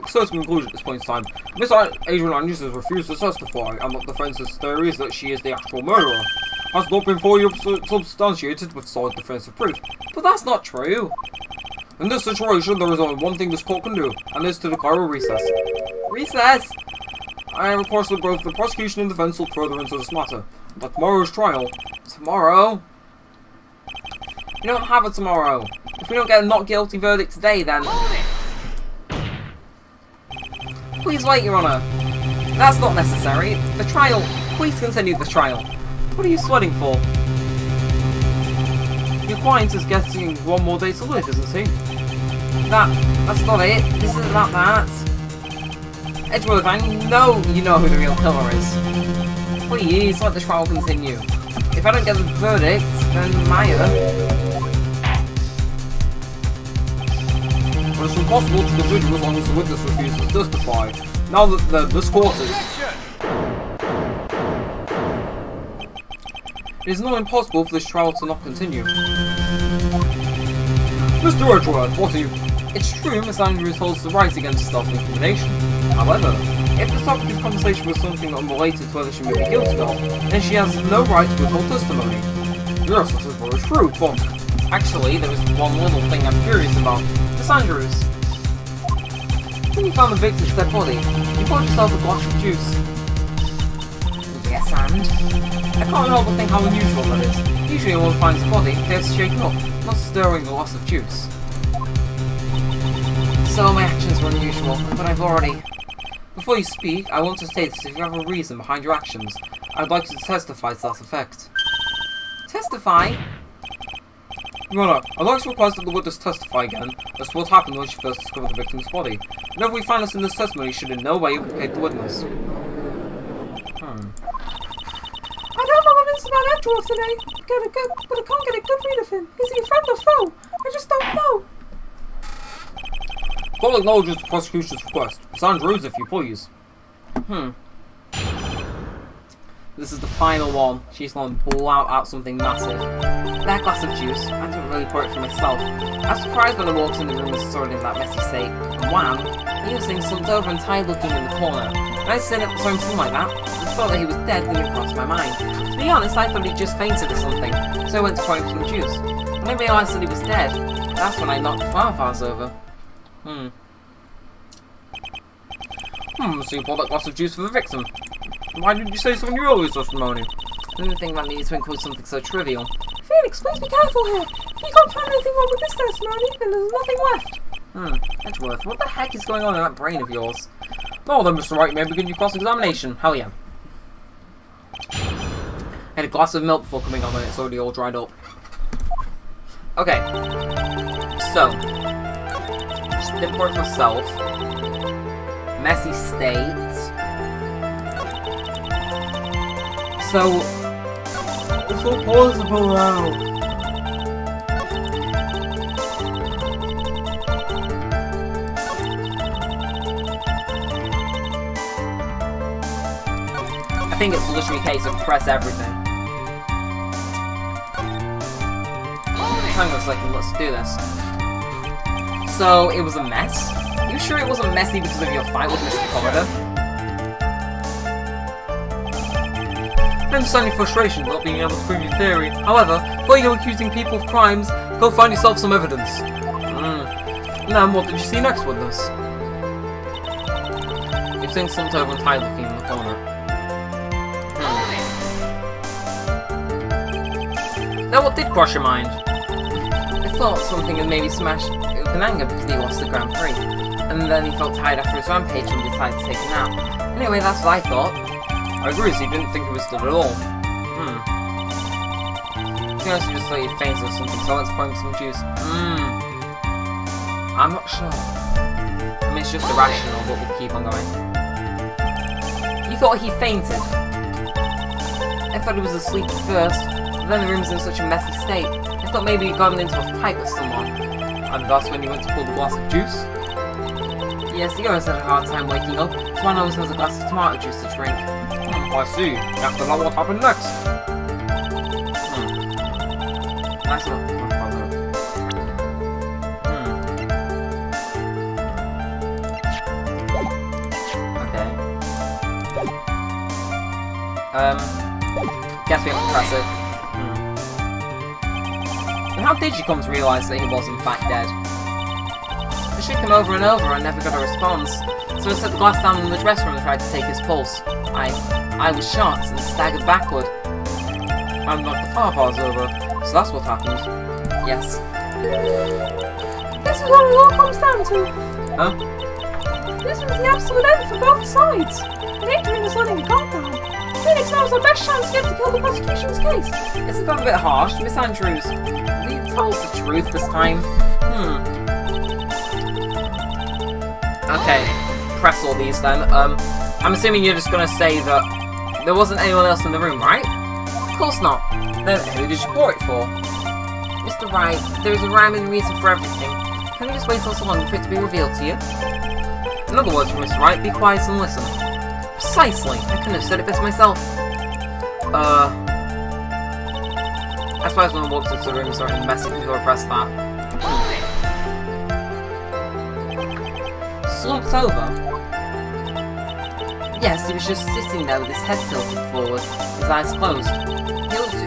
certain conclusion at this point in time. Miss Adrian Andrews has refused to testify, and the defence's theory is that she is the actual murderer. Has not been fully substantiated with solid defensive proof. But that's not true. In this situation, there is only one thing this court can do, and is to declare a recess. Recess? I have request that both the prosecution and defense will further into this matter. At tomorrow's trial. Tomorrow? We don't have a tomorrow. If we don't get a not guilty verdict today, then... Please wait, Your Honour. That's not necessary. The trial... Please continue the trial. What are you sweating for? Your client is getting one more day to live, isn't he? That's not it. This isn't about that. Edgeworth, I know you know who the real killer is. Please, let the trial continue. If I don't get the verdict, then Maya... But it's impossible to continue as long as the witness refuses to testify. Now that this court is... It is not impossible for this trial to not continue. Mr. Edgeworth, what are you... It's true Miss Andrews holds the right against self-incrimination. However, if the topic of conversation was something unrelated to whether she may be guilty of, then she has no right to withhold testimony. Yes, that is very true, but... Actually, there is one little thing I'm curious about. Miss Andrews. When you found the victim's dead body, you poured yourself a glass of juice. Yes, and? I can't help but think how unusual that is. Usually when one finds a body, they have to shake it up, not stirring a glass of juice. So my actions were unusual, but I've already... Before you speak, I want to state that if you have a reason behind your actions, I'd like you to testify to that effect. Testify? Your Honour, I'd like to request that the witness testify again as to what happened when she first discovered the victim's body. Whatever we find us in this testimony should in no way implicate the witness. I don't know what it is about Edgeworth today, but I can't get a good read of him. Is he a friend or foe? I just don't know. The court acknowledges the prosecution's request. Miss Andrews, if you please. This is the final one. She's going to blow out something massive. That glass of juice, I didn't really pour it for myself. I was surprised when I walked in the room and saw it in that messy state. And wham! He was sitting slumped over and tired looking in the corner. When I saw him something like that, I thought that he was dead didn't cross my mind. To be honest, I thought he just fainted or something, so I went to pour him some juice. When I realised that he was dead, that's when I knocked the farmhouse over. So you poured that glass of juice for the victim. Why didn't you say so in your earlier testimony? I didn't think that needed to include something so trivial. Felix, please be careful here. If you can't find anything wrong with this testimony, then there's nothing left. Edgeworth, what the heck is going on in that brain of yours? Well then, Mr. Wright, may I begin your cross-examination? Hell yeah. I had a glass of milk before coming on and it's already all dried up. Okay. So. Just didn't pour it for myself. Messy state. So. It's so possible now. I think it's literally a case of press everything. Hang on a second, let's do this. So, it was a mess? You sure it wasn't messy because of your fight with Mr. Corridor? I understand your frustration not being able to prove your theory. However, before you go accusing people of crimes, go find yourself some evidence. And then what did you see next with this? You've seen slumped over and tired looking in the corner. Now what did cross your mind? I thought something had maybe smashed with an anger because he lost the Grand Prix. And then he felt tired after his rampage and decided to take a nap. Anyway, that's what I thought. I agree, so you didn't think he was dead at all. To be honest, I just thought he fainted or something, so let's pour him some juice. I'm not sure. I mean, it's just irrational, but we'll keep on going. You thought he fainted? I thought he was asleep at first, but then the room was in such a messy state. I thought maybe he'd gotten into a fight with someone. And that's when you went to pull the glass of juice? Yes, he always had a hard time waking up, so one always has a glass of tomato juice to drink. I see. You have to know what happened next. Nice one. Okay. Guess we have to press it. And how did you come to realise that he was in fact dead? I shook him over and over and never got a response, so I set the glass down in the dressing room and tried to take his pulse. I was shocked and staggered backward. And knocked the fireballs over, so that's what happened. Yes. This is what it all comes down to. Huh? This is the absolute end for both sides. And Adrian is letting it go down. Phoenix now has our best chance yet to kill the prosecution's case. It's got a bit harsh, Miss Andrews. Will you tell us the truth this time? Okay, press all these then. I'm assuming you're just gonna say that there wasn't anyone else in the room, right? Of course not. Then who did you pour it for? Mr. Wright, there is a rhyme and reason for everything. Can you just wait till so long for it to be revealed to you? In other words, Mr. Wright, be quiet and listen. Precisely! I couldn't have said it best myself. I suppose when I walked into the room and started messing before I pressed that. Slumped over? Yes, he was just sitting there with his head tilted forward, his eyes closed.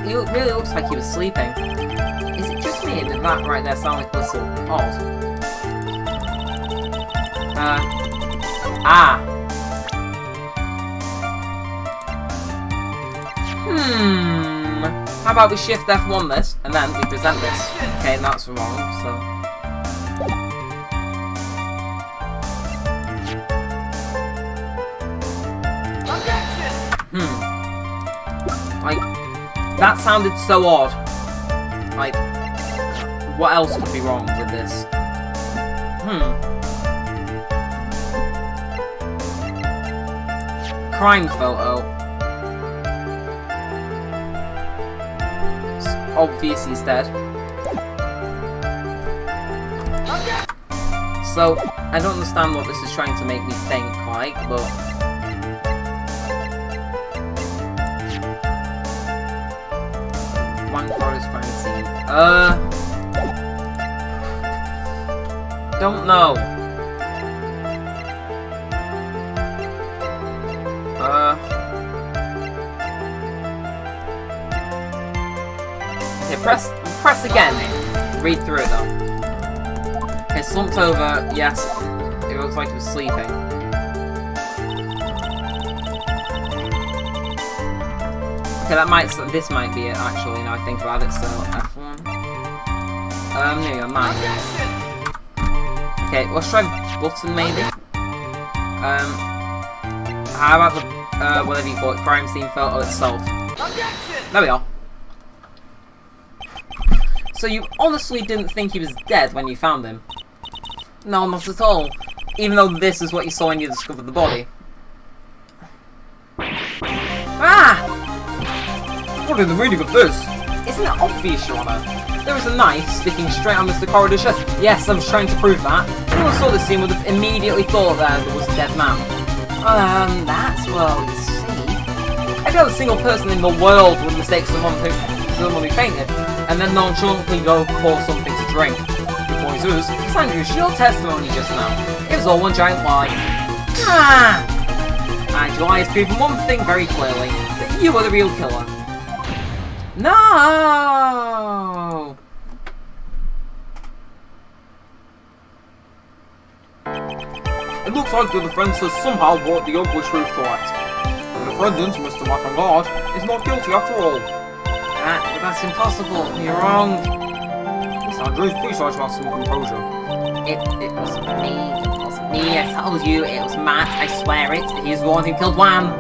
He really looks like he was sleeping. Is it just me, or did that right there sound like a whistle? Odd. How about we shift F1 this, and then we present this? Okay, that's wrong, so... Like, that sounded so odd. Like, what else could be wrong with this? Crime photo. It's obvious he's dead. So, I don't understand what this is trying to make me think, like, but... One Florida's crime scene. Don't know. Okay, press again. Read through it though. Okay, slumped over, yes. It looks like he was sleeping. Okay, this might be it actually, now I think about it, so F1. There you go, 9. Okay, let's try button maybe. How about the, whatever you call it, crime scene photo itself? There we are. So you honestly didn't think he was dead when you found him? No, not at all. Even though this is what you saw when you discovered the body. Ah! What in the reading of this? Isn't it obvious, Your Honour? There was a knife sticking straight on Mr. Corridor's chest. Yes, I was trying to prove that. Anyone saw this scene would have immediately thought there was a dead man. That's well, you see. I doubt a single person in the world would mistake someone who fainted, and then nonchalantly go pour something to drink. The point is, Andrews, your testimony just now. It was all one giant lie. Ah! And your lie has proven one thing very clearly, that you were the real killer. No! It looks like the defense has somehow brought the ugly truth to light. The defendant, Mr. Mackengard, is not guilty after all. But that's impossible. You're wrong. Mr. Miss Andrews, please try to have some composure. It wasn't me. It wasn't me. I told you it was Matt. I swear it. He's the one who killed Wham.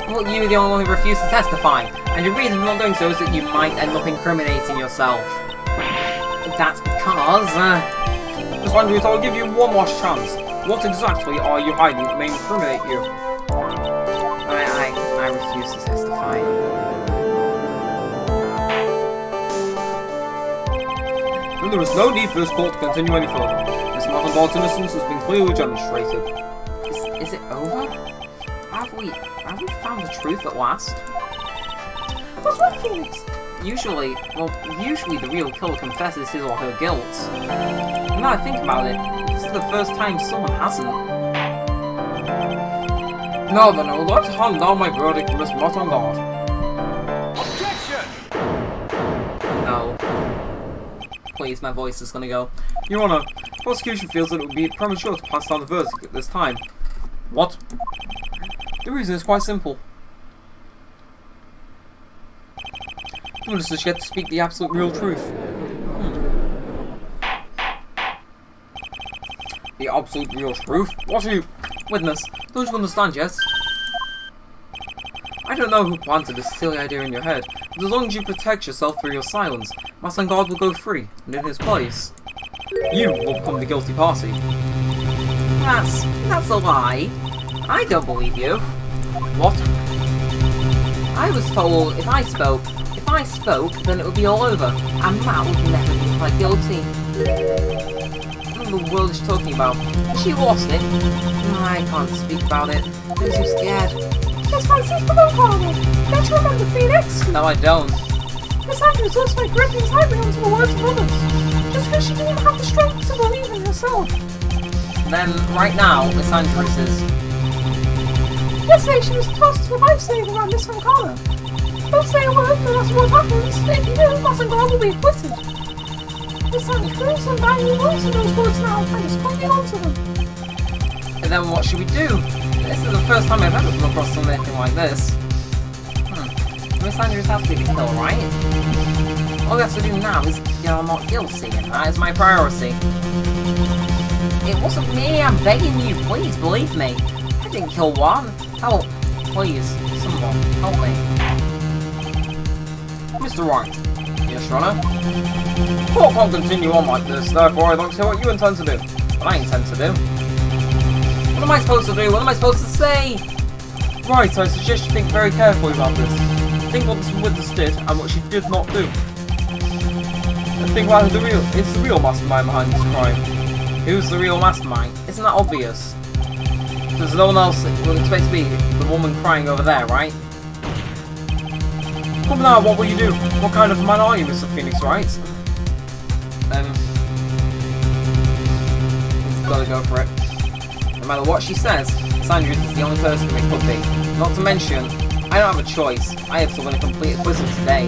Well, you were the only one who refused to testify, and the reason for not doing so is that you might end up incriminating yourself. That's because. Miss Andrews, I'll give you one last chance. What exactly are you hiding that may incriminate you? I refuse to testify. Then there is no need for this court to continue any further. Miss Mattengard's innocence has been clearly demonstrated. Is it over? Have we found the truth at last? What's wrong, Phoenix? Usually the real killer confesses his or her guilt. Now I think about it, this is the first time someone hasn't. Now then, I would like to hand down my verdict to Miss Mattengard. Objection! No. Please, my voice is gonna go. Your Honour, the prosecution feels that it would be premature to pass down the verdict at this time. What? The reason is quite simple. The witnesses get to speak the absolute real truth. The absolute real truth? What are you... Witness, don't you understand yet? I don't know who planted this silly idea in your head, but as long as you protect yourself through your silence, Mattengard will go free, and in his place, you will become the guilty party. That's a lie. I don't believe you. What? I was told if I spoke, then it would be all over, and Matt would never be quite guilty. What in the world is she talking about? She lost it. I can't speak about it. I'm too scared. Miss Francisco Volcano. Don't you remember Phoenix? No, I don't. Miss Andrews also made gripping tightly onto the words of others, just because she didn't have the strength to believe in herself. Then, right now, Miss Andrews is... Yesterday she was tossed to a lifesaver by Miss Volcano. Don't say a word, no matter what happens. If you do, Mattengard will be acquitted. Miss Andrews and I will also those words now and just holding on to them. And then what should we do? This is the first time I've ever come across something like this. Miss Andrews has to be killed, right? All we have to do now is get her not guilty, and that is my priority. It wasn't me, I'm begging you, please believe me. I didn't kill one. Help, please, someone, help me. Mr. Wright. Yes, Your Honour. Court can't continue on like this, therefore I'd like to hear what you intend to do. What I intend to do? What am I supposed to do? What am I supposed to say? Right, I suggest you think very carefully about this. Think what this witness did and what she did not do. And think about who it's the real mastermind behind this crime. Who's the real mastermind? Isn't that obvious? There's no one else that would expect to be the woman crying over there, right? Come now, what will you do? What kind of man are you, Mr. Phoenix Wright? Gotta go for it. No matter what she says, Sandra is the only person it could be. Not to mention, I don't have a choice. I have to win a complete acquittal today.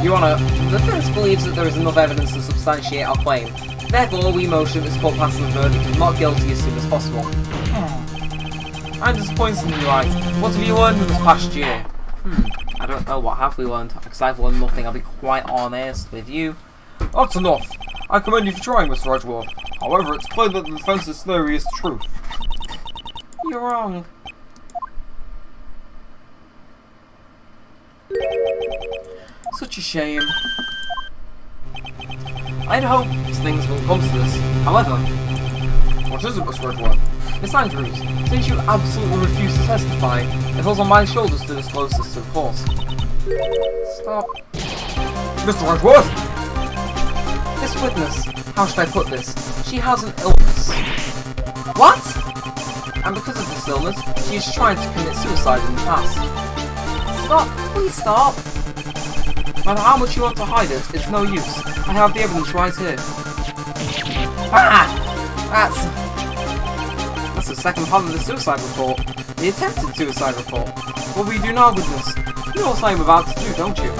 Your Honour, the defence believes that there is enough evidence to substantiate our claim. Therefore, we motion this court passes the verdict of not guilty as soon as possible. I'm disappointed in you, Wright. What have you learned in this past year? I don't know, what have we learned? Because I've learned nothing, I'll be quite honest with you. That's enough. I commend you for trying, Mr. Edgeworth. However, it's clear that the defence's theory is the truth. You're wrong. Such a shame. I'd hoped things will come to this. However, what is it, Mr. Edgeworth? Miss Andrews, Since you absolutely refuse to testify, it falls on my shoulders to disclose this to the court. stop. Mr. Edgeworth! This witness, how should I put this? She has an illness. What? And because of this illness, she is trying to commit suicide in the past. Stop, please stop. No matter how much you want to hide it, it's no use. I have the evidence right here. Ah! That's the second part of the suicide report. The attempted suicide report. What will you do now, witness? You know what I'm about to do, don't you?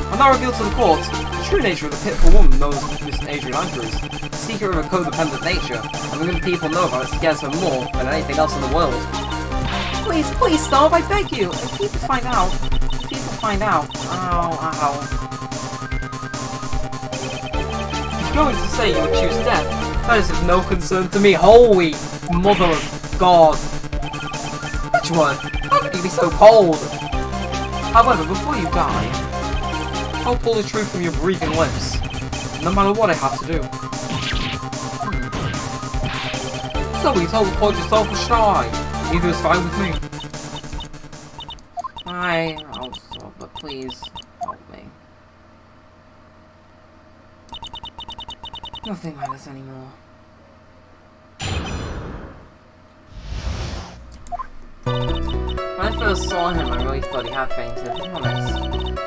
I'll now reveal to the court the true nature of the pitiful woman known as Miss Adrian Andrews. The secret of a codependent nature, and the more people know about it scares her more than anything else in the world. Please, please stop, I beg you! If people find out... Ow, ow. going to say you would choose death? That is of no concern to me. Holy mother of God. Which one? How can you be so cold? However, before you die, I'll pull the truth from your breathing lips, no matter what I have to do. So you told the pod yourself, or shall I? Either is fine with me. I'll stop, but please help me. Nothing matters anymore. When I first saw him, I really thought he had fainted, to be honest. I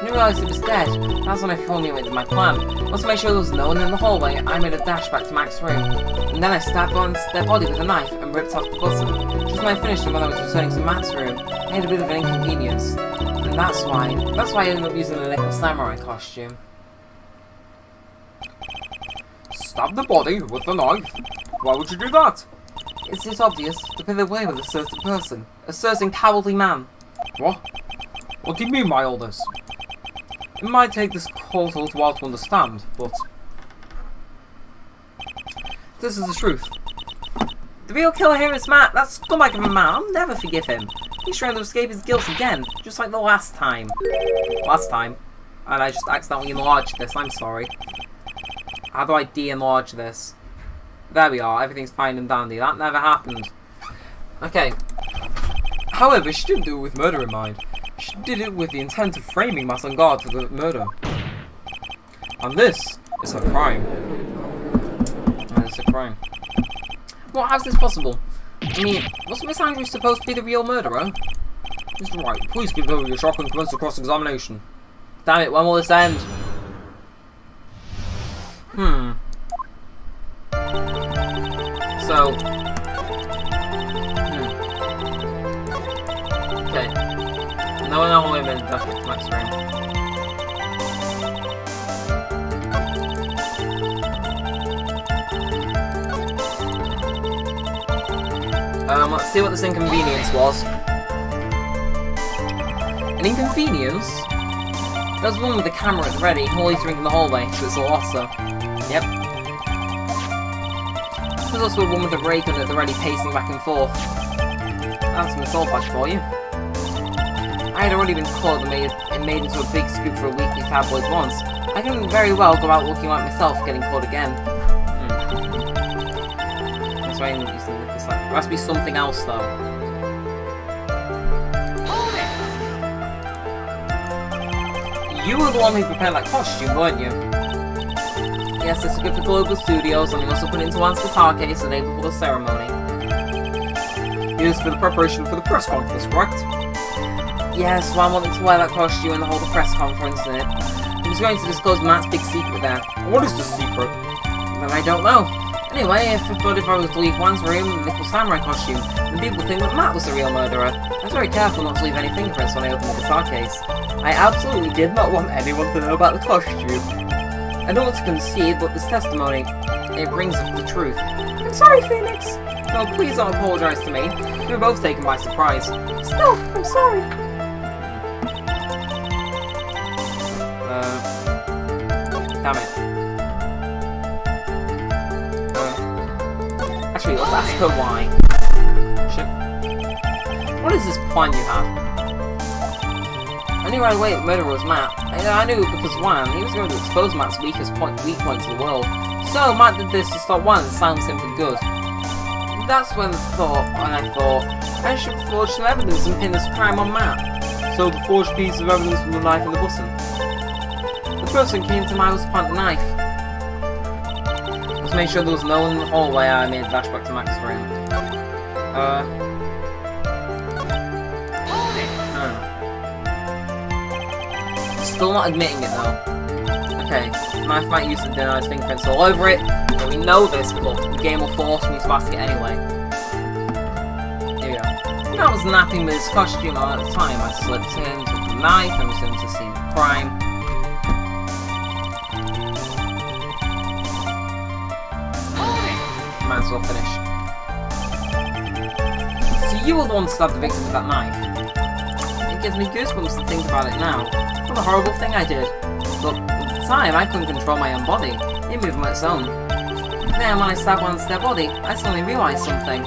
didn't realise he was dead. That's when I formulated my plan. Once I made sure there was no one in the hallway, I made a dash back to Max's room. And then I stabbed on their body with a knife and ripped off the button. Just when I finished and when I was returning to Max's room, I had a bit of an inconvenience. And that's why I ended up using the nickel samurai costume. Stab the body with the knife? Why would you do that? It's obvious to pave the way with a certain person. A certain cowardly man. What? What do you mean by all this? It might take this course a little while to understand, but... this is the truth. The real killer here is Matt. That scumbag of a man. I'll never forgive him. He's trying to escape his guilt again, just like the last time. And I just accidentally enlarged this. I'm sorry. How do I de-enlarge this? There we are. Everything's fine and dandy. That never happened. Okay. However, she didn't do it with murder in mind. She did it with the intent of framing Masangard for the murder. And this is a crime. And it's a crime. Well, how's this possible? I mean, wasn't Miss Andrews supposed to be the real murderer? Mr. Wright, please give over your shock and commence the cross-examination. Damn it, when will this end? So... okay. No one will have been back with Max room. Let's see what this inconvenience was. An inconvenience? There's one with the camera at the ready, always drinking the hallway, so it's a losser. Yep. There's also a one with a ray gun at the ready, pacing back and forth. That's some soul patch for you. I had already been caught and made into a big scoop for a weekly tabloid once. I can very well go out looking like myself, getting caught again. That's why I'm using this. There has to be something else, though. You were the one who prepared that costume, weren't you? Yes, this is good for Global Studios, and we also put it into Anne's guitar case and able for the ceremony. Used for the preparation for the press conference, correct? Yes, well, I wanted to wear that costume and hold a press conference in it. I was going to disclose Matt's big secret there. What is the secret? Well, I don't know. Anyway, I thought if I was to leave Juan's room in the nickel samurai costume, then people would think that Matt was the real murderer. I was very careful not to leave any fingerprints when I opened the guitar case. I absolutely did not want anyone to know about the costume. I don't want to concede, but this testimony, it brings up the truth. I'm sorry, Phoenix. No, please don't apologise to me. We were both taken by surprise. Still, I'm sorry. Damn it. Actually, let's ask her why. Shit. What is this plan you have? I knew right away that the murderer was Matt. I knew it because Juan, he was going to expose Matt's weak points in the world. So Matt did this to stop Juan and silence him for good. That's when I thought, I should forge some evidence and pin this crime on Matt. So the forged piece of evidence from the knife and the button. The first thing came to mind was to plant the knife. Just make sure there was no one in the hallway. I made a dash back to Max's room. Still not admitting it though. Okay, knife might use to deny his fingerprints all over it. But we know this, but the game will force me to ask it anyway. Here we go. When I was napping with his costume on at the time, I slipped in, took the knife, and returned to the scene of the crime. Might as well finish. So you were the one to stab the victim with that knife. It gives me goosebumps to think about it now. What a horrible thing I did. But at the time, I couldn't control my own body. It moved on its own. Then, when I stabbed onto their body, I suddenly realised something.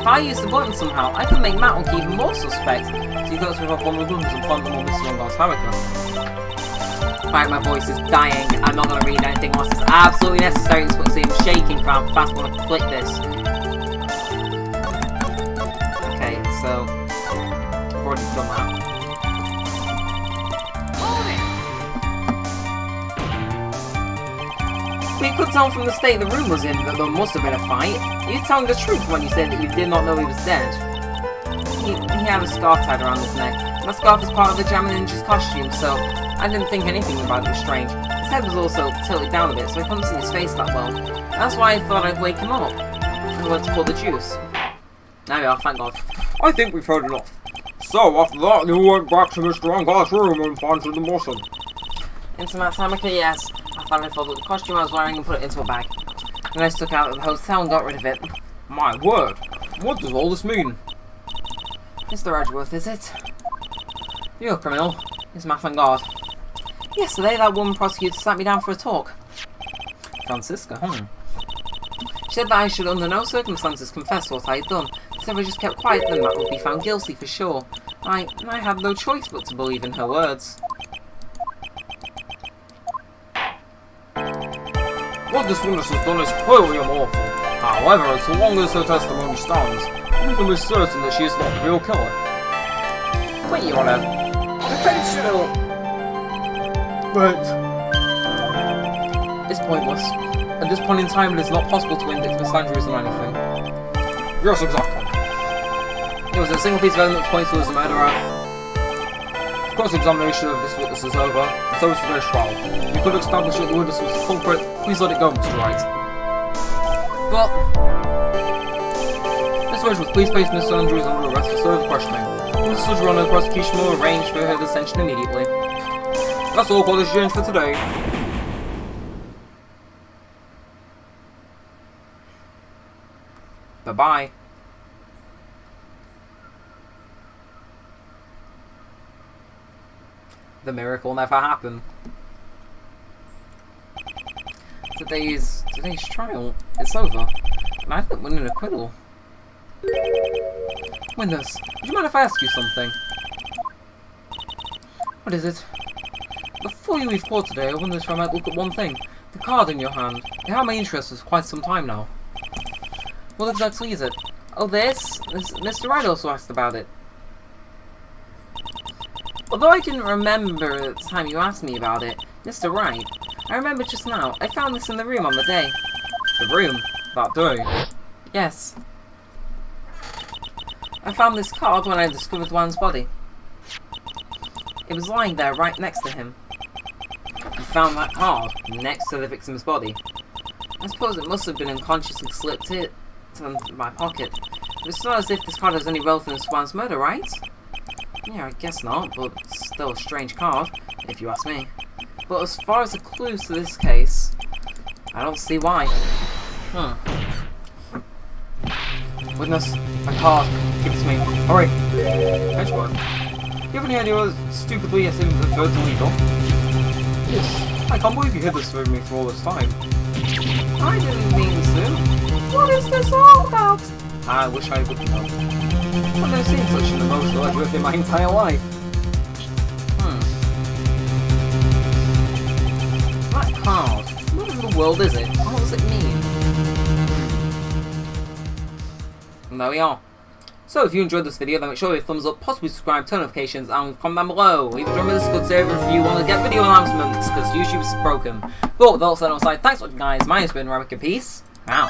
If I used the button somehow, I could make Matlock even more suspect. So you got to revolve one of the buttons and plant them on Mr. Longard's hurricane. Right, my voice is dying. I'm not going to read anything unless it's absolutely necessary. It's what I'm shaking for how fast I want to click this. Okay, so I've already done that. You could tell from the state the room was in that there must have been a fight. You're telling the truth when you said that you did not know he was dead. He had a scarf tied around his neck. That scarf is part of the Jammin' Ninja's costume, so I didn't think anything about it was strange. His head was also tilted down a bit, so I couldn't see his face that well. That's why I thought I'd wake him up. I went to pour the juice. There we are, thank God. I think we've heard enough. So, after that, you went back to Mr. Longard's room and found the muscle. Into my stomach, yes. I finally folded the costume I was wearing and put it into a bag. Then I took it out of the hotel and got rid of it. My word, what does all this mean? Mr. Edgeworth, is it? You're a criminal. Is Matt on guard? Yesterday, that woman prosecutor sat me down for a talk. Francisca, She said that I should under no circumstances confess what I had done. If I just kept quiet, then Matt would be found guilty for sure. I had no choice but to believe in her words. What this witness has done is clearly unlawful. However, so long as her testimony stands, we can be certain that she is not the real killer. Wait, Your Honour. The defense still... But... It's pointless. At this point in time, it is not possible to index Miss Andrews on anything. Yes, exactly. There was a single piece of evidence points to as a murderer. The cross-examination of this witness is over, and so is today's trial. If you could establish that the witness was the culprit, please let it go, Mr. Wright. But... Mr. Edgeworth, please place Miss Andrews under arrest for further questioning. Mr. Sojourner, the prosecution will arrange for her detention immediately. That's all court is adjourned for today. Bye-bye. The miracle never happened. Today's trial, it's over. And I didn't win an acquittal. Witness, would you mind if I ask you something? What is it? Before you leave court today, I wonder if I might look at one thing. The card in your hand. It had my interest for quite some time now. What exactly is it? Oh, this? Mr. Wright also asked about it. Although I didn't remember at the time you asked me about it, Mr. Wright, I remember just now. I found this in the room on the day. The room? That day? Yes. I found this card when I discovered Juan's body. It was lying there right next to him. You found that card next to the victim's body. I suppose it must have been unconscious and slipped it to my pocket. It's not as if this card has any relevance to Juan's murder, right? Yeah, I guess not, but still a strange card, if you ask me. But as far as the clues to this case, I don't see why. Witness, a card. Give it to me. Hurry. Edgeworth, do you have any idea what stupidly I seem referred to illegal? Yes. I can't believe you hid this from me for all this time. I didn't mean to. What is this all about? I wish I would know. I've never seen such an emotional Edgeworth in my entire life. That card. What in the world is it? What does it mean? And there we are. So if you enjoyed this video, then make sure you thumbs up, possibly subscribe, turn notifications, and comment down below. Leave a drum in the Discord server if you want to get video announcements, because YouTube's broken. But with all said on the side, thanks for watching guys, my name's been Neremik, and peace out.